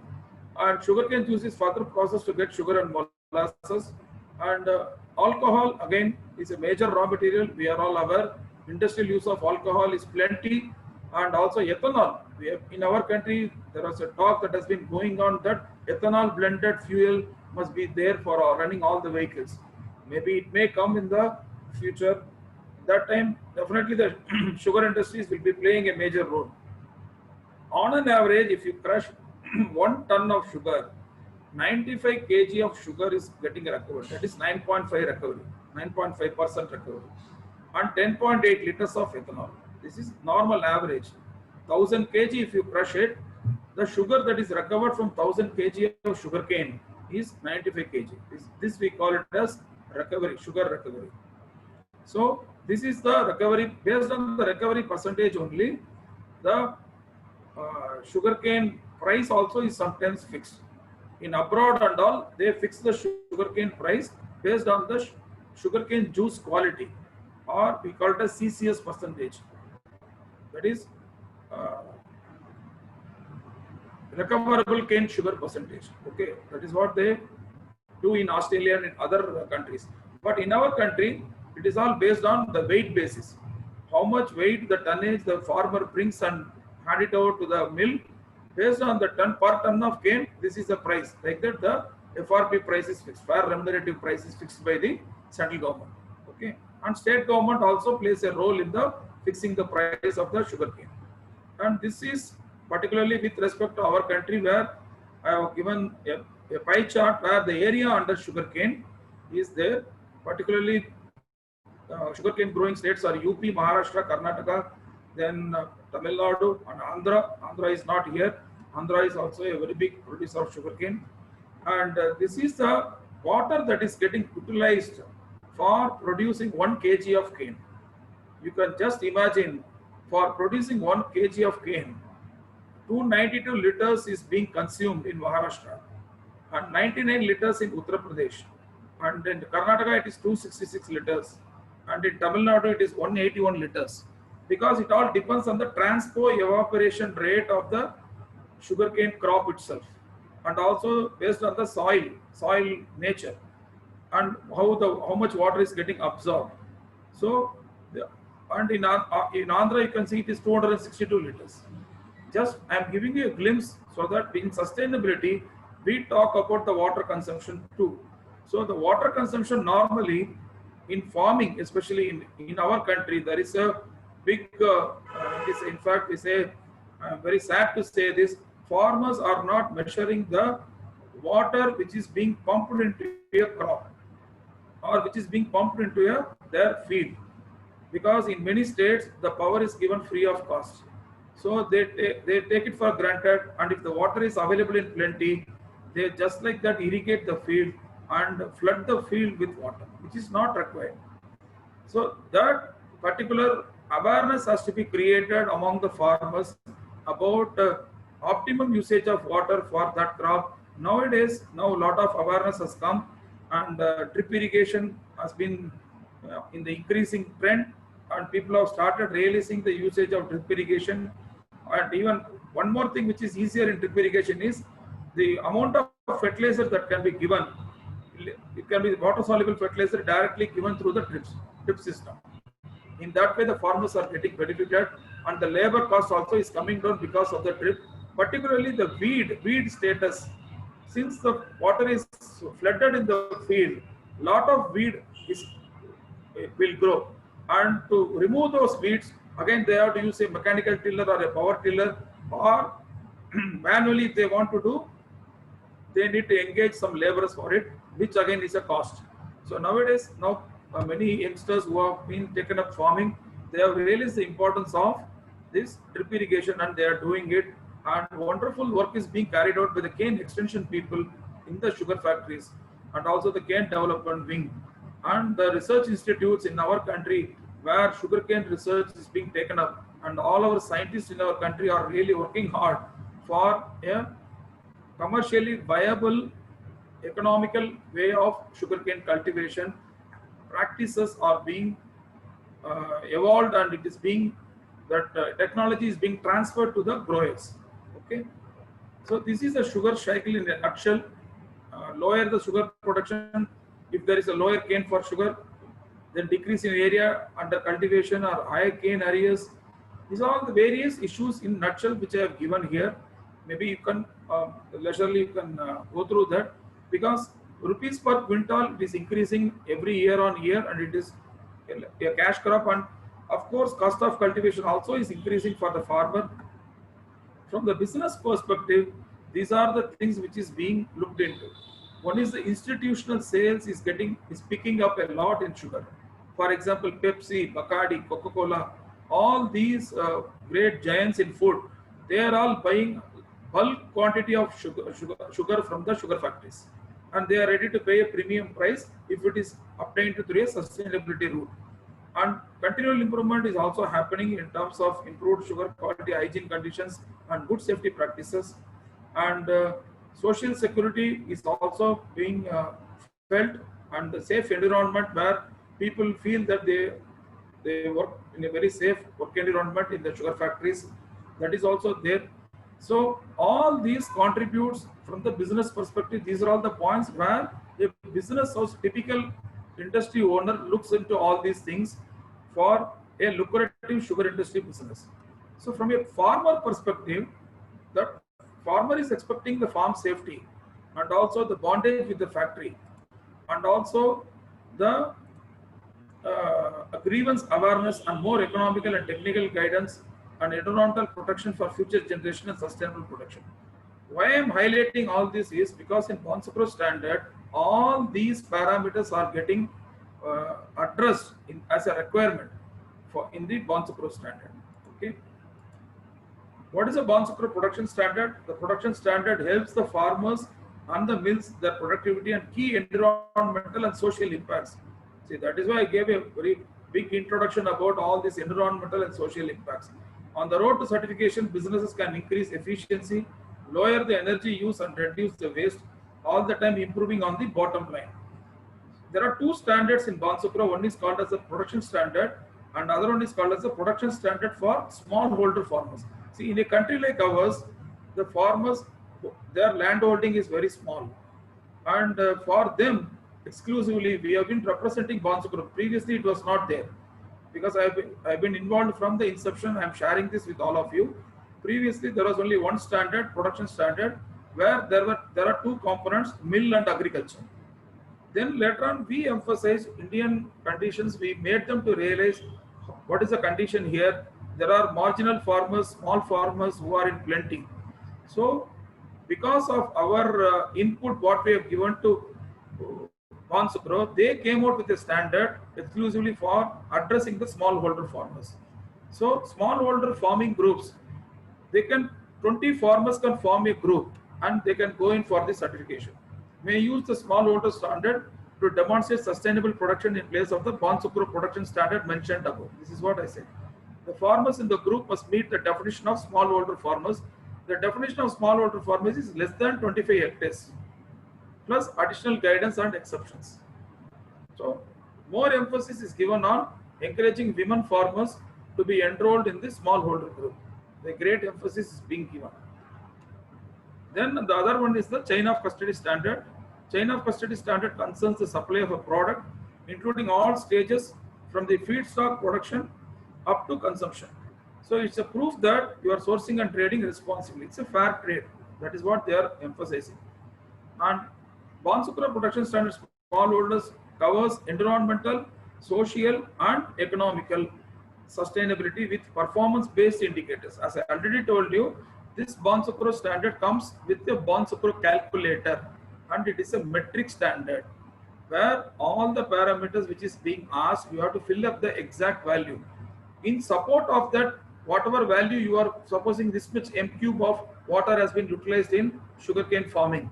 And sugarcane juice is further processed to get sugar and molasses. And alcohol again is a major raw material. We are all aware. Industrial use of alcohol is plenty, and also ethanol. We have, in our country, there was a talk that has been going on that ethanol blended fuel must be there for running all the vehicles. Maybe it may come in the future. That time, definitely the sugar industries will be playing a major role. On an average, if you crush 1 ton of sugar, 95 kg of sugar is getting recovered. That is 9.5 recovery, 9.5% recovery, and 10.8 liters of ethanol. This is normal average. 1000 kg, if you crush it, the sugar that is recovered from 1000 kg of sugarcane is 95 kg. This we call it as recovery, sugar recovery. So this is the recovery. Based on the recovery percentage only, the sugarcane price also is sometimes fixed. In abroad and all, they fix the sugarcane price based on the sugarcane juice quality, or we call it as CCS percentage. That is recoverable cane sugar percentage. Okay, that is what they do in Australia and in other countries. But in our country, it is all based on the weight basis. How much weight, the tonnage the farmer brings and hand it over to the mill. Based on the ton per ton of cane, this is the price. Like that, the FRP price is fixed. Fair remunerative price is fixed by the central government. Okay, and state government also plays a role in the fixing the price of the sugarcane. And this is particularly with respect to our country, where I have given a pie chart where the area under sugarcane is there. Particularly, sugarcane growing states are UP, Maharashtra, Karnataka, then Tamil Nadu and Andhra. Andhra is not here. Andhra is also a very big producer of sugarcane. And this is the water that is getting utilized for producing 1 kg of cane. You can just imagine, for producing 1 kg of cane, 292 liters is being consumed in Maharashtra and 99 liters in Uttar Pradesh. And in Karnataka, it is 266 liters. And in Tamil Nadu, it is 181 liters. Because it all depends on the transport-evaporation rate of the sugarcane crop itself. And also based on the soil nature, and how much water is getting absorbed. So, and in Andhra, you can see it is 262 liters. Just I am giving you a glimpse so that in sustainability, we talk about the water consumption too. So the water consumption normally in farming, especially in our country, there is a big, in fact, we say, I'm very sad to say this, farmers are not measuring the water which is being pumped into a crop or which is being pumped into their field. Because in many states, the power is given free of cost. So they take it for granted, and if the water is available in plenty, they just like that irrigate the field and flood the field with water, which is not required. So that particular awareness has to be created among the farmers about optimum usage of water for that crop. Nowadays, now a lot of awareness has come, and drip irrigation has been in the increasing trend, and people have started realizing the usage of drip irrigation. And even one more thing which is easier in drip irrigation is the amount of fertilizer that can be given. It can be water soluble fertilizer directly given through the drip system. In that way, the farmers are getting benefited, and the labor cost also is coming down because of the drip. Particularly the weed status. Since the water is flooded in the field, lot of weed will grow, and to remove those weeds, again they have to use a mechanical tiller or a power tiller, or manually if they want to do, they need to engage some laborers for it, which again is a cost. So nowadays, many youngsters who have been taken up farming, they have realized the importance of this drip irrigation, and they are doing it. And wonderful work is being carried out by the cane extension people in the sugar factories, and also the cane development wing, and the research institutes in our country where sugarcane research is being taken up, and all our scientists in our country are really working hard for a commercially viable, economical way of sugarcane cultivation. Practices are being evolved, and it is being technology is being transferred to the growers. Okay, so this is a sugar cycle in a nutshell. Lower the sugar production if there is a lower cane for sugar, then decrease in area under cultivation or higher cane areas. These are all the various issues in nutshell which I have given here. Maybe you can leisurely go through that, because rupees per quintal is increasing every year on year, and it is a cash crop, and of course cost of cultivation also is increasing for the farmer. From the business perspective, these are the things which is being looked into. One is the institutional sales is picking up a lot in sugar. For example, Pepsi, Bacardi, Coca-Cola, all these great giants in food, they are all buying bulk quantity of sugar from the sugar factories, and they are ready to pay a premium price if it is obtained through a sustainability route. And continual improvement is also happening in terms of improved sugar quality, hygiene conditions, and good safety practices. And social security is also being felt, and the safe environment where people feel that they work in a very safe work environment in the sugar factories, that is also there. So all these contributes from the business perspective. These are all the points where a business house, typical industry owner, looks into all these things for a lucrative sugar industry business. So from a farmer perspective, the farmer is expecting the farm safety, and also the bondage with the factory, and also the grievance awareness and more economical and technical guidance and environmental protection for future generation and sustainable production. Why I am highlighting all this is because in Bonsapro standard, all these parameters are getting addressed as a requirement for in the Bonsapro standard. Okay. What is a Bonsapro production standard? The production standard helps the farmers and the mills their productivity and key environmental and social impacts. See, that is why I gave a very big introduction about all these environmental and social impacts. On the road to certification, businesses can increase efficiency, lower the energy use and reduce the waste, all the time improving on the bottom line. There are two standards in Bonsapro. One is called as the production standard and other one is called as the production standard for smallholder farmers. See, in a country like ours, the farmers, their land holding is very small. And for them, exclusively, we have been representing Bonsapro. Previously, it was not there. Because I've been involved from the inception. I'm sharing this with all of you. Previously, there was only one standard, production standard, where there are two components, mill and agriculture. Then later on, we emphasized Indian conditions. We made them to realize what is the condition here. There are marginal farmers, small farmers who are in plenty. So, because of our input, what we have given to Bonsapro, they came out with a standard exclusively for addressing the smallholder farmers. So, smallholder farming groups, 20 farmers can form a group and they can go in for the certification. May use the smallholder standard to demonstrate sustainable production in place of the Bonsapro production standard mentioned above. This is what I said. The farmers in the group must meet the definition of smallholder farmers. The definition of smallholder farmers is less than 25 hectares, plus additional guidance and exceptions. So, more emphasis is given on encouraging women farmers to be enrolled in the smallholder group. The great emphasis is being given. Then the other one is the chain of custody standard. Chain of custody standard concerns the supply of a product, including all stages from the feedstock production up to consumption. So it's a proof that you are sourcing and trading responsibly. It's a fair trade. That is what they are emphasizing. And Bonsapro production standards smallholders covers environmental, social, and economical sustainability with performance-based indicators. As I already told you, this Bonsapro standard comes with a Bonsapro calculator, and it is a metric standard where all the parameters which is being asked, you have to fill up the exact value. In support of that, whatever value you are supposing this much m cube of water has been utilized in sugarcane farming.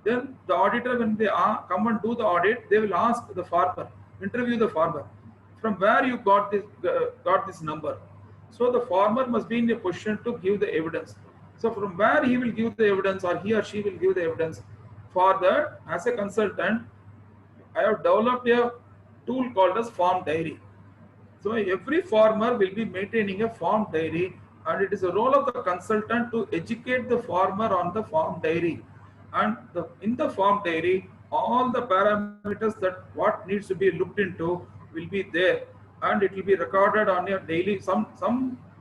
Then the auditor, when they come and do the audit, they will ask the farmer, interview the farmer, from where you got this number. So the farmer must be in a position to give the evidence. So from where he will give the evidence, or he or she will give the evidence. For that, as a consultant, I have developed a tool called as farm diary. So every farmer will be maintaining a farm diary, and it is a role of the consultant to educate the farmer on the farm diary. And in the farm diary, all the parameters that what needs to be looked into will be there, and it will be recorded on a daily. Some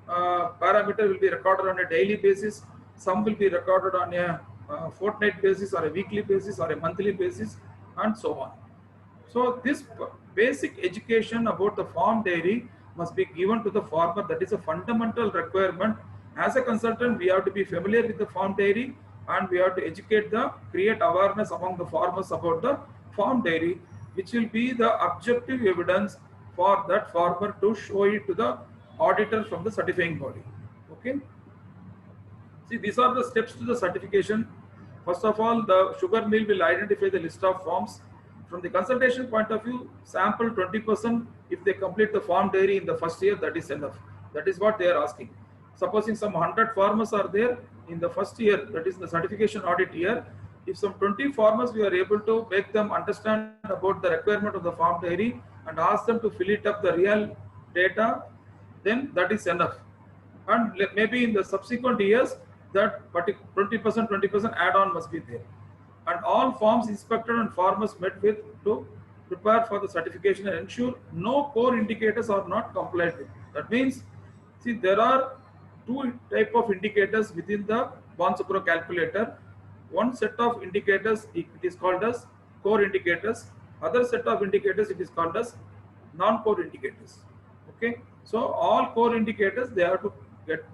parameter will be recorded on a daily basis. Some will be recorded on a fortnight basis, or a weekly basis, or a monthly basis, and so on. So this basic education about the farm diary must be given to the farmer. That is a fundamental requirement. As a consultant, we have to be familiar with the farm diary, and we have to create awareness among the farmers about the farm diary, which will be the objective evidence for that farmer to show it to the auditor from the certifying body. Okay. See, these are the steps to the certification. First of all, the sugar mill will identify the list of farms. From the consultation point of view, sample 20%. If they complete the farm diary in the first year, that is enough. That is what they are asking. Supposing some 100 farmers are there in the first year, that is the certification audit year. If some 20 farmers, we are able to make them understand about the requirement of the farm diary and ask them to fill it up the real data, then that is enough. And maybe in the subsequent years, that 20% add-on must be there. And all farms inspected and farmers met with to prepare for the certification and ensure no core indicators are not complied with. That means, see, there are two type of indicators within the Bonsapro calculator. One set of indicators, it is called as core indicators. Other set of indicators, it is called as non-core indicators. Okay, so all core indicators they have to get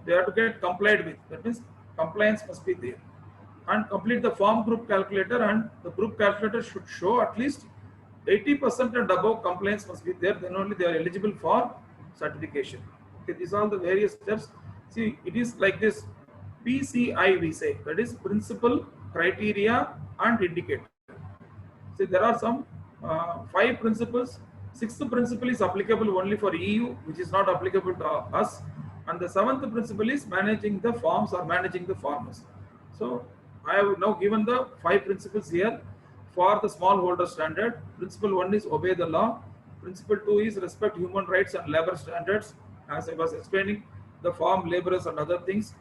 they have to get complied with. That means compliance must be there, and complete the form group calculator, and the group calculator should show at least 80% and above compliance must be there. Then only they are eligible for certification. Okay, these are the various steps. See, it is like this. PCI we say, that is principle, criteria, and indicator. See, there are some 5 principles. 6th principle is applicable only for EU, which is not applicable to us. And the 7th principle is managing the farms or managing the farmers. So I have now given the 5 principles here for the smallholder standard. Principle 1 is obey the law. Principle 2 is respect human rights and labor standards. As I was explaining, the farm laborers and other things.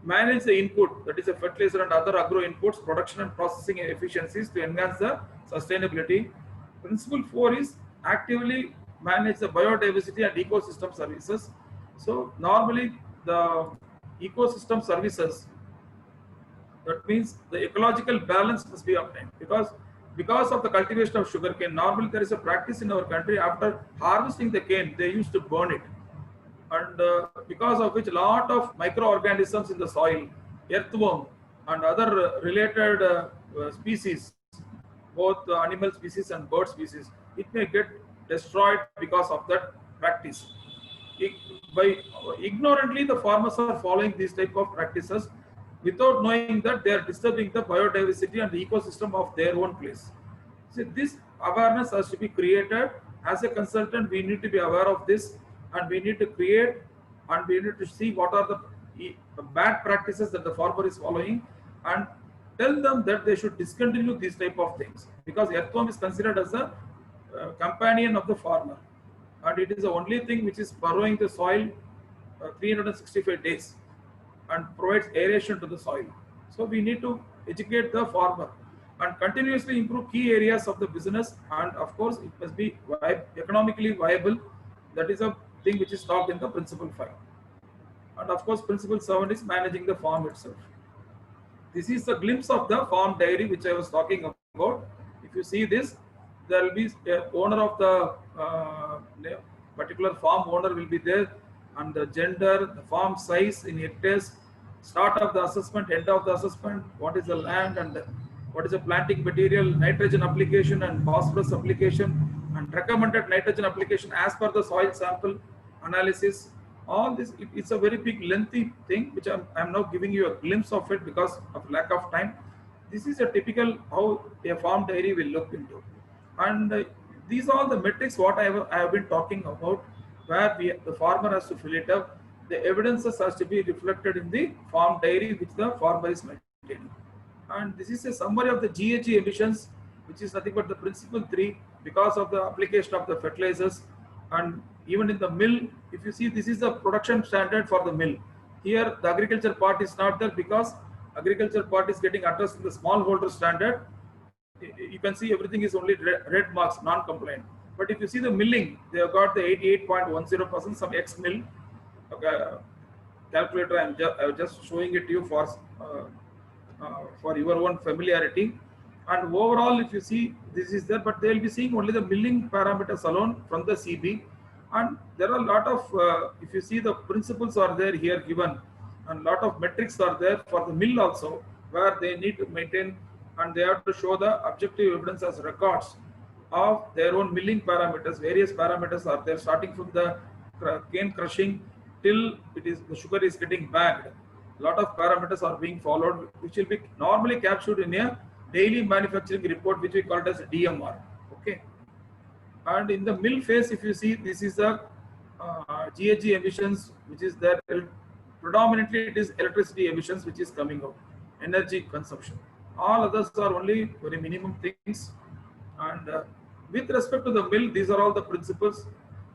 Manage the input, that is a fertilizer and other agro inputs, production and processing efficiencies to enhance the sustainability. Principle 4 is actively manage the biodiversity and ecosystem services. So normally the ecosystem services, that means the ecological balance must be obtained, because of the cultivation of sugarcane. Normally there is a practice in our country, after harvesting the cane they used to burn it, and because of which a lot of microorganisms in the soil, earthworm and other related species, both animal species and bird species, it may get destroyed because of that practice. By ignorantly the farmers are following these type of practices without knowing that they are disturbing the biodiversity and the ecosystem of their own place. See, this awareness has to be created. As a consultant, we need to be aware of this, and we need to create, and we need to see what are the bad practices that the farmer is following, and tell them that they should discontinue these type of things, because earthworm is considered as a companion of the farmer, and it is the only thing which is burrowing the soil 365 days and provides aeration to the soil. So we need to educate the farmer and continuously improve key areas of the business, and of course it must be economically viable. That is a thing which is talked in the principle 5. And of course principle 7 is managing the farm itself. This is a glimpse of the farm diary which I was talking about. If you see this, there will be a owner of the particular farm owner will be there, and the gender, the farm size in hectares, start of the assessment, end of the assessment, what is the land and what is the planting material, nitrogen application and phosphorus application, and recommended nitrogen application as per the soil sample analysis. All this, it's a very big lengthy thing which I'm now giving you a glimpse of it because of lack of time. This is a typical how a farm diary will look into, and these are the metrics what I have been talking about, where the farmer has to fill it up. The evidences has to be reflected in the farm diary which the farmer is maintaining. And this is a summary of the GHG emissions, which is nothing but the principle 3, because of the application of the fertilizers. And even in the mill, if you see, this is the production standard for the mill. Here the agriculture part is not there because agriculture part is getting addressed in the smallholder standard. You can see everything is only red marks, non-compliant. But if you see the milling, they have got the 88.10%, some X mill calculator. I'm just showing it to you for your own familiarity. And overall, if you see, this is there, but they will be seeing only the milling parameters alone from the CB. And there are a lot of, if you see, the principles are there here given, and lot of metrics are there for the mill also, where they need to maintain, and they have to show the objective evidence as records of their own milling parameters. Various parameters are there, starting from the cane crushing till the sugar is getting bagged. A lot of parameters are being followed, which will be normally captured in a daily manufacturing report, which we call it as DMR. Okay. And in the mill phase, if you see, this is the GHG emissions, which is there. Predominantly, it is electricity emissions, which is coming out, energy consumption. All others are only very minimum things. And with respect to the mill, these are all the principles.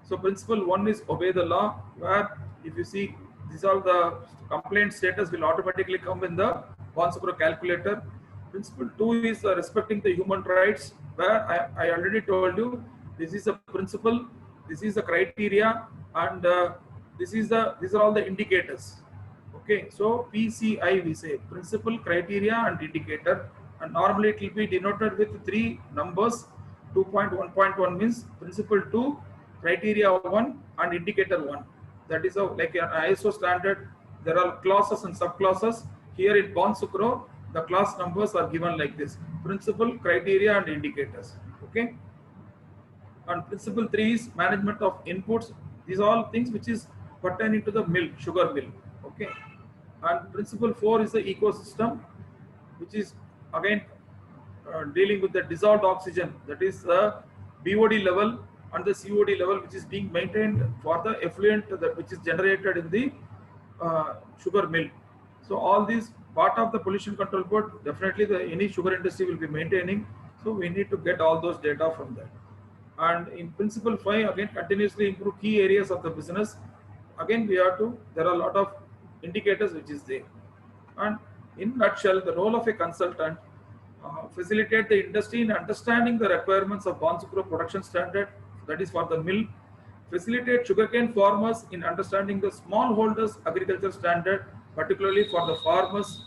So principle 1 is obey the law, where if you see, these are the complaint status will automatically come in the Bonsupro calculator. Principle 2 is respecting the human rights, where I already told you, this is a principle, this is the criteria, and these are all the indicators. Okay, so PCI we say, principle, criteria and indicator, and normally it will be denoted with 3 numbers. 2.1.1 means principle 2, criteria 1 and indicator 1. That is like an ISO standard. There are clauses and subclauses. Here in Bonsucro, the class numbers are given like this: principle, criteria and indicators. Okay. And principle 3 is management of inputs. These are all things which is pertaining to the mill, sugar mill. Okay. And principle 4 is the ecosystem, which is again dealing with the dissolved oxygen, that is the BOD level and the COD level, which is being maintained for the effluent that which is generated in the sugar mill. So all these part of the pollution control board, definitely any sugar industry will be maintaining. So we need to get all those data from that. And in principle 5, again, continuously improve key areas of the business. Again, we have to, there are a lot of indicators which is there. And in nutshell, the role of a consultant, facilitate the industry in understanding the requirements of Bonsucro production standard, that is for the mill. Facilitate sugarcane farmers in understanding the smallholders agriculture standard, particularly for the farmers.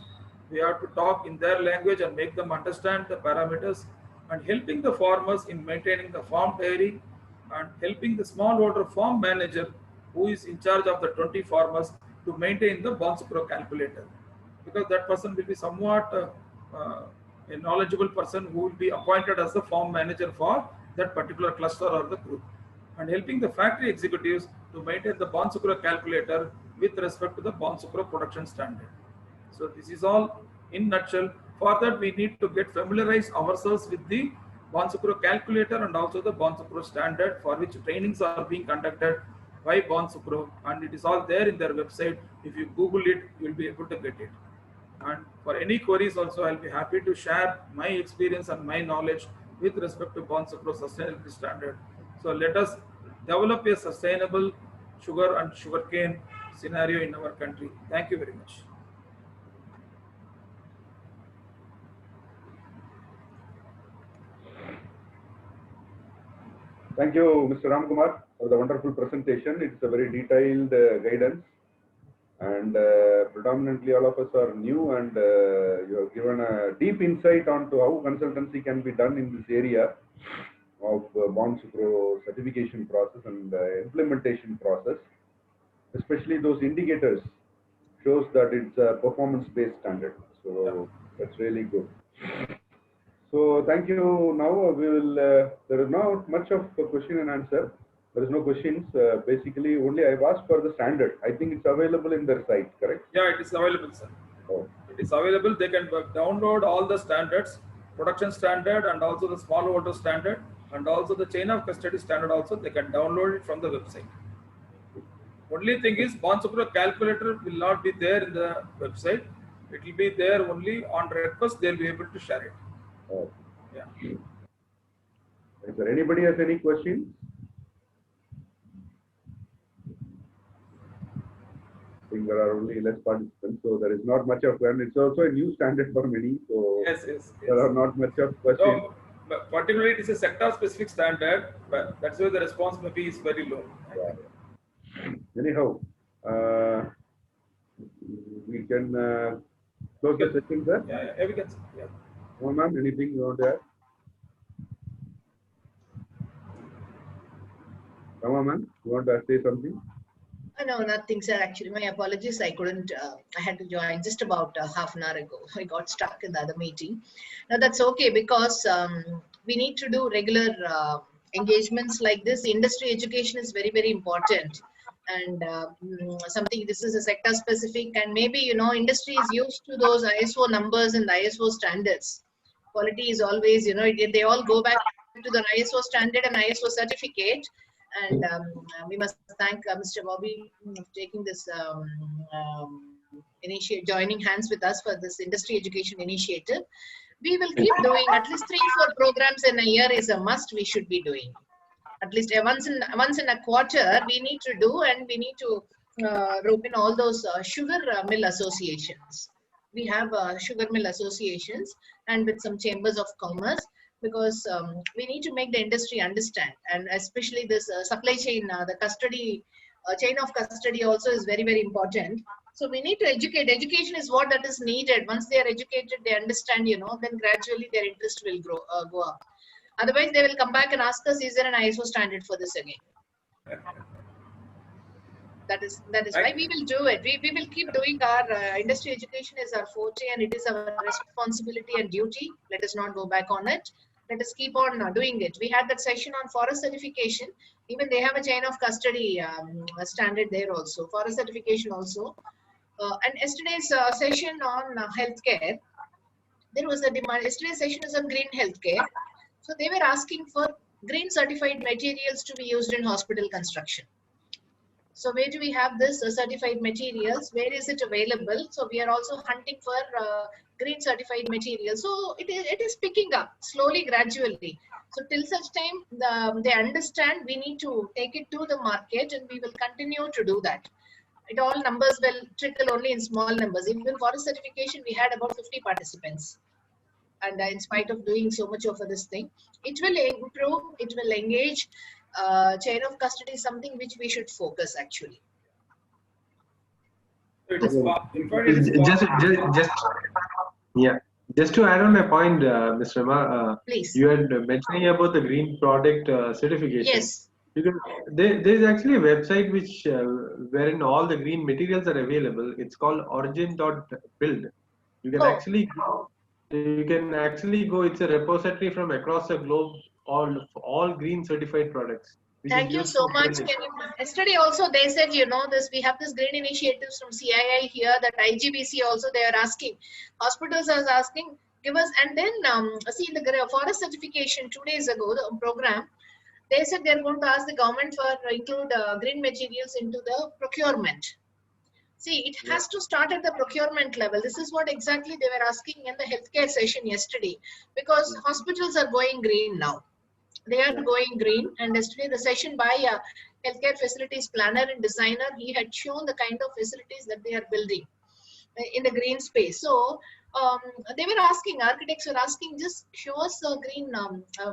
We have to talk in their language and make them understand the parameters, and helping the farmers in maintaining the farm dairy, and helping the smallholder farm manager who is in charge of the 20 farmers to maintain the Bonsucro calculator, because that person will be somewhat a knowledgeable person who will be appointed as the farm manager for that particular cluster or the group, and helping the factory executives to maintain the Bonsucro calculator with respect to the Bonsucro production standard. So this is all in nutshell. For that, we need to get familiarize ourselves with the Bonsucro calculator and also the Bonsucro standard, for which trainings are being conducted by Bonsucro, and it is all there in their website. If you Google it, you will be able to get it. And for any queries also, I'll be happy to share my experience and my knowledge with respect to Bonsucro sustainability standard. So let us develop a sustainable sugar and sugarcane scenario in our country. Thank you very much. Thank you, Mr. Ramkumar, for the wonderful presentation. It's a very detailed guidance, and predominantly all of us are new, and you have given a deep insight onto how consultancy can be done in this area of Bonsucro certification process and implementation process. Especially those indicators shows that it's a performance-based standard. So that's really good. So thank you. Now we will, there is not much of a question and answer. There is no questions. Basically, only I've asked for the standard. I think it's available in their site, correct? Yeah, it is available, sir. Oh. It is available. They can download all the standards, production standard and also the smallholder standard, and also the chain of custody standard also. They can download it from the website. Only thing is, Bonsucro calculator will not be there in the website. It will be there only on request. They'll be able to share it. Oh. Yeah. Is there anybody has any questions? I think there are only less participants, so there is not much of one. It's also a new standard for many, so Yes. there are not much of questions. So, but particularly, it is a sector-specific standard, but that's why the response maybe is very low. Yeah. Anyhow, we can close the session, sir. Yeah, we can. Yeah. No, ma'am, anything you want to add? Come on, ma'am, you want to say something? No, nothing, sir. Actually, my apologies. I couldn't, I had to join just about half an hour ago. I got stuck in the other meeting. Now, that's okay, because we need to do regular engagements like this. Industry education is very, very important. And something, this is a sector specific, and maybe, you know, industry is used to those ISO numbers and the ISO standards. Quality is always, you know, they all go back to the ISO standard and ISO certificate. And we must thank Mr. Bobby for taking this joining hands with us for this industry education initiative. We will keep doing at least 3-4 programs in a year is a must. We should be doing at least once in a quarter. We need to do, and we need to rope in all those sugar mill associations. We have sugar mill associations and with some chambers of commerce, because we need to make the industry understand, and especially this supply chain, the custody, chain of custody also is very, very important. So we need to educate. Education is what that is needed. Once they are educated, they understand, you know, then gradually their interest will go up. Otherwise, they will come back and ask us, is there an ISO standard for this again? That is why we will do it. We will keep doing our industry education is our forte, and it is our responsibility and duty. Let us not go back on it. Let us keep on doing it. We had that session on forest certification. Even they have a chain of custody standard there also. Forest certification also. And yesterday's session on healthcare, there was a demand. Yesterday's session is on green healthcare. So they were asking for green certified materials to be used in hospital construction. So where do we have this certified materials? Where is it available? So we are also hunting for green certified materials. So it is picking up slowly, gradually. So till such time they understand, we need to take it to the market, and we will continue to do that. It all numbers will trickle only in small numbers. Even forest certification, we had about 50 participants. And in spite of doing so much of this thing, it will improve, it will engage. Chain of custody is something which we should focus actually. It is just to add on a point, Ms. Rama, Please. you had mentioning about the green product certification. Yes. There is actually a website which wherein all the green materials are available. It's called origin.build. You can actually go. It's a repository from across the globe, all green certified products. Thank you so much. Yesterday also they said, this, we have this green initiatives from CII here, that IGBC also they are asking. Hospitals are asking, give us, and then see the forest certification 2 days ago, the program, they said they are going to ask the government for include green materials into the procurement. See, it has to start at the procurement level. This is what exactly they were asking in the healthcare session yesterday, because hospitals are going green now. They are going green, and yesterday the session by healthcare facilities planner and designer, he had shown the kind of facilities that they are building in the green space. So they were asking, architects were asking, just show us a green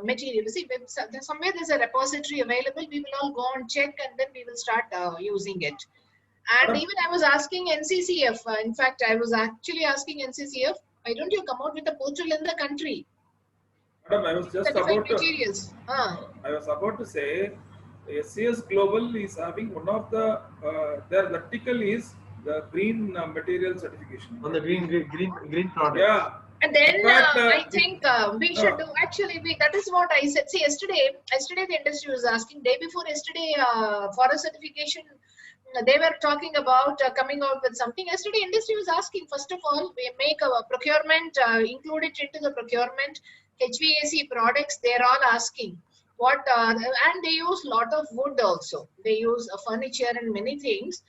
material. See, somewhere there's a repository available. We will all go and check, and then we will start using it. And even I was asking NCCF. In fact, I was actually asking NCCF, why don't you come out with a portal in the country? Madam, I was just about to say, SCS Global is having one of the their vertical is the green material certification. On the green product. Yeah. And then I think we should do, actually, that is what I said. See, yesterday the industry was asking, day before yesterday, forest certification, they were talking about coming out with something. Yesterday, industry was asking, first of all, we make a procurement, include it into the procurement, HVAC products, they're all asking. What and they use lot of wood also. They use furniture and many things.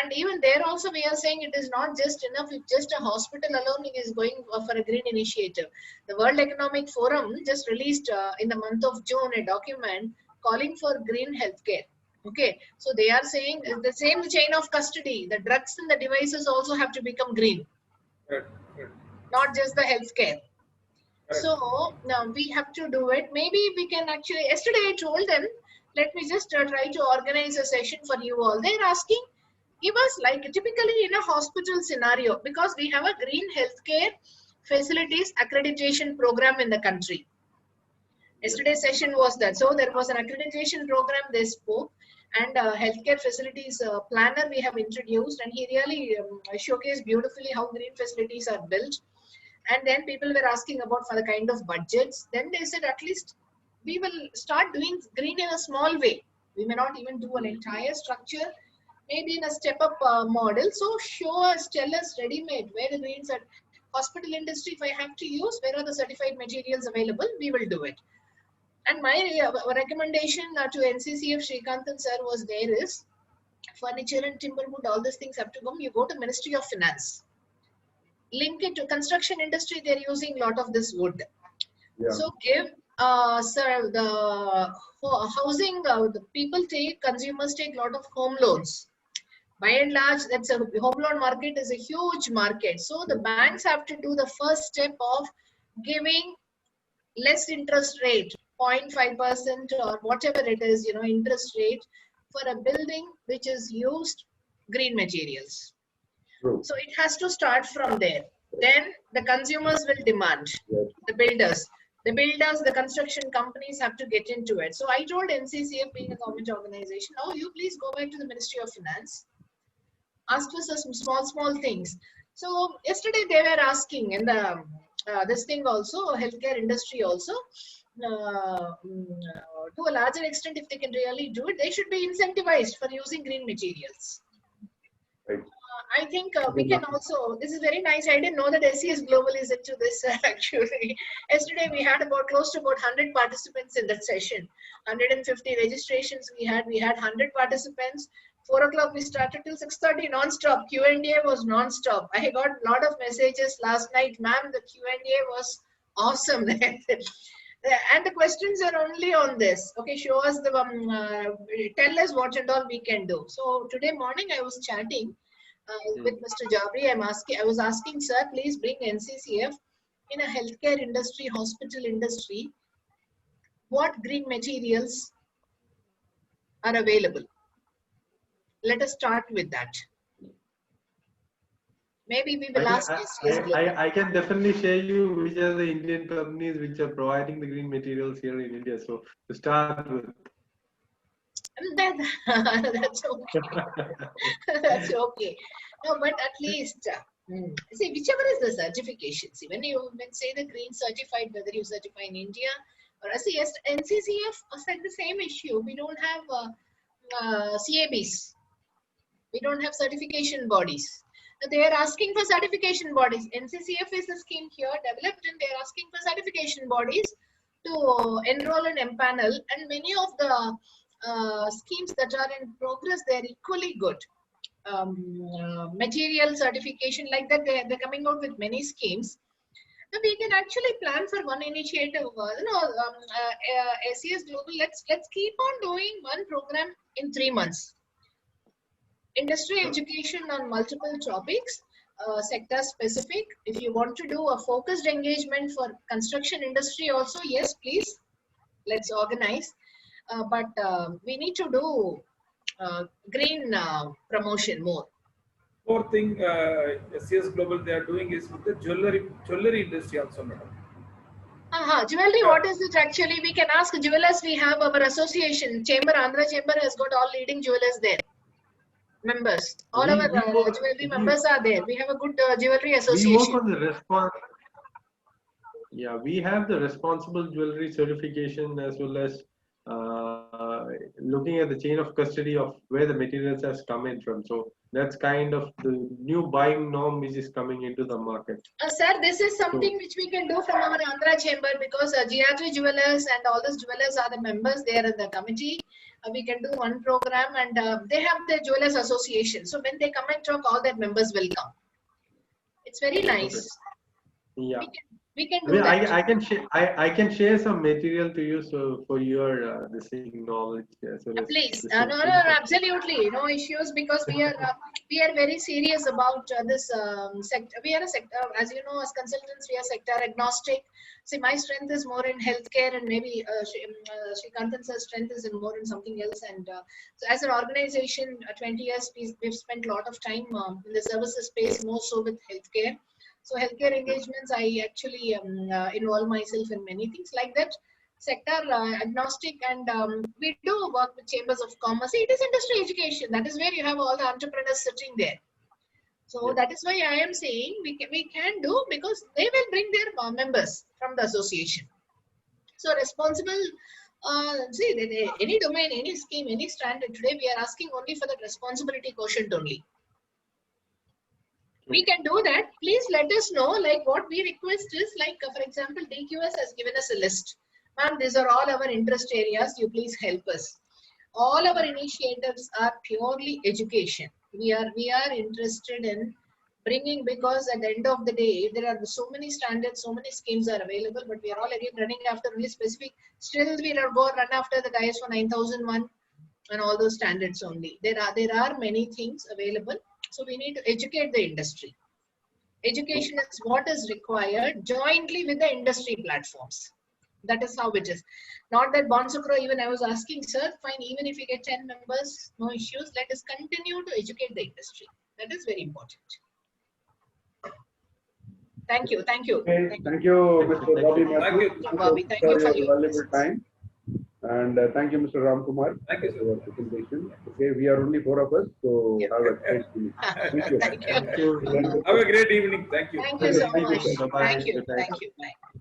And even there also we are saying it is not just enough if just a hospital alone is going for a green initiative. The World Economic Forum just released in the month of June a document calling for green healthcare. Okay, so they are saying the same chain of custody, the drugs and the devices also have to become green, not just the healthcare. So now we have to do it. Maybe we can actually, yesterday I told them, let me just try to organize a session for you all. They're asking, give us like typically in a hospital scenario, because we have a green healthcare facilities accreditation program in the country. Yesterday's session was that. So there was an accreditation program they spoke, and healthcare facilities planner we have introduced, and he really showcased beautifully how green facilities are built. And then people were asking about for the kind of budgets. Then they said, at least we will start doing green in a small way. We may not even do an entire structure, maybe in a step-up model. So show us, tell us ready-made, where the greens are. Hospital industry, if I have to use, where are the certified materials available, we will do it. And my recommendation to NCCF Srikanthan sir was there is, furniture and timber wood, all these things have to come. You go to Ministry of Finance. Link it to construction industry, they're using a lot of this wood. Yeah. So give, sir, the housing, the people take, consumers take a lot of home loans. By and large, that's a home loan market is a huge market. So the banks have to do the first step of giving less interest rate, 0.5% or whatever it is, interest rate for a building which is used green materials. True. So it has to start from there. Then the consumers will demand, the builders. The builders, the construction companies have to get into it. So I told NCCF, being a government organization, now you please go back to the Ministry of Finance, ask for some small things. So yesterday they were asking in the this thing also, healthcare industry also, to a larger extent, if they can really do it, they should be incentivized for using green materials. Right. I think we can also, this is very nice. I didn't know that SES Global is into this actually. Yesterday we had close to about 100 participants in that session. 150 registrations we had 100 participants. 4 o'clock we started till 6:30 non-stop. Q&A was non-stop. I got a lot of messages last night. Ma'am, the Q&A was awesome. And the questions are only on this. Okay, show us the, tell us what and all we can do. So today morning I was chatting with Mr. Jabri. I was asking, sir, please bring NCCF in a healthcare industry, hospital industry. What green materials are available? Let us start with that. Maybe we will ask SES Global. I can definitely share you which are the Indian companies which are providing the green materials here in India. So to start with. That's okay. That's okay. No, but at least see, whichever is the certification. See, when say the green certified, whether you certify in India or yes, NCCF said the same issue. We don't have CABs. We don't have certification bodies. They are asking for certification bodies. NCCF is a scheme here developed, and they are asking for certification bodies to enroll and empanel. And many of the schemes that are in progress, they are equally good. Material certification like that, they're coming out with many schemes. Now we can actually plan for one initiative. SES Global, let's keep on doing one program in 3 months. Industry education on multiple topics, sector specific. If you want to do a focused engagement for construction industry also, yes, please, let's organize. But we need to do green promotion more. More thing SES Global they are doing is with the jewelry industry also, madam. Jewelry, what is it actually? We can ask jewelers. We have our association, Chamber, Andhra Chamber has got all leading jewelers there. Members, all our jewelry members are there. We have a good jewelry association. We work on the response. Yeah, we have the responsible jewelry certification as well as looking at the chain of custody of where the materials has come in from. So that's kind of the new buying norm which is coming into the market. Sir, this is something which we can do from our Andhra Chamber, because GRT Jewelers and all those jewelers are the members. They are in the committee. We can do one program, and they have the Jewelers Association. So when they come and talk, all their members will come. It's very nice. Yeah. We can do that. I can share some material to you so for your this thing knowledge. So please, no, absolutely no issues, because we are very serious about this sector. We are a sector, as you know, as consultants, we are sector agnostic. See, my strength is more in healthcare, and maybe Srikantan's strength is more in something else. And so as an organization, 20 years, we've spent a lot of time in the services space, more so with healthcare. So healthcare engagements, I actually involve myself in many things like that. Sector agnostic, and we do work with chambers of commerce. It is industry education. That is where you have all the entrepreneurs sitting there. So that is why I am saying we can do, because they will bring their members from the association. So responsible, see, any domain, any scheme, any standard, today we are asking only for the responsibility quotient only. We can do that. Please let us know. Like, what we request is, like, for example, DQS has given us a list. Ma'am, these are all our interest areas. You please help us. All our initiatives are purely education. We are interested in bringing, because at the end of the day, there are so many standards, so many schemes are available, but we are all again running after only specific. Still, we are run after the ISO 9001 and all those standards only. There are many things available. So we need to educate the industry. Education is what is required jointly with the industry platforms. That is how it is. Not that Bonsucro, even I was asking, sir, fine, even if you get 10 members, no issues. Let us continue to educate the industry. That is very important. Thank you. Thank you. Okay, Thank you. thank you, Mr. Bobby Matthew. Thank you. Bobby. Thank you for your your valuable time. And thank you, Mr. Ramkumar, Thank you, for sir. your presentation. Okay, we are only 4 of us, so Yeah. have a great evening. Thank you. Thank you. Thank you. Have a great evening. Thank you. Thank you so Thank you. much. Bye-bye. Thank you. Good night. Thank you. Bye.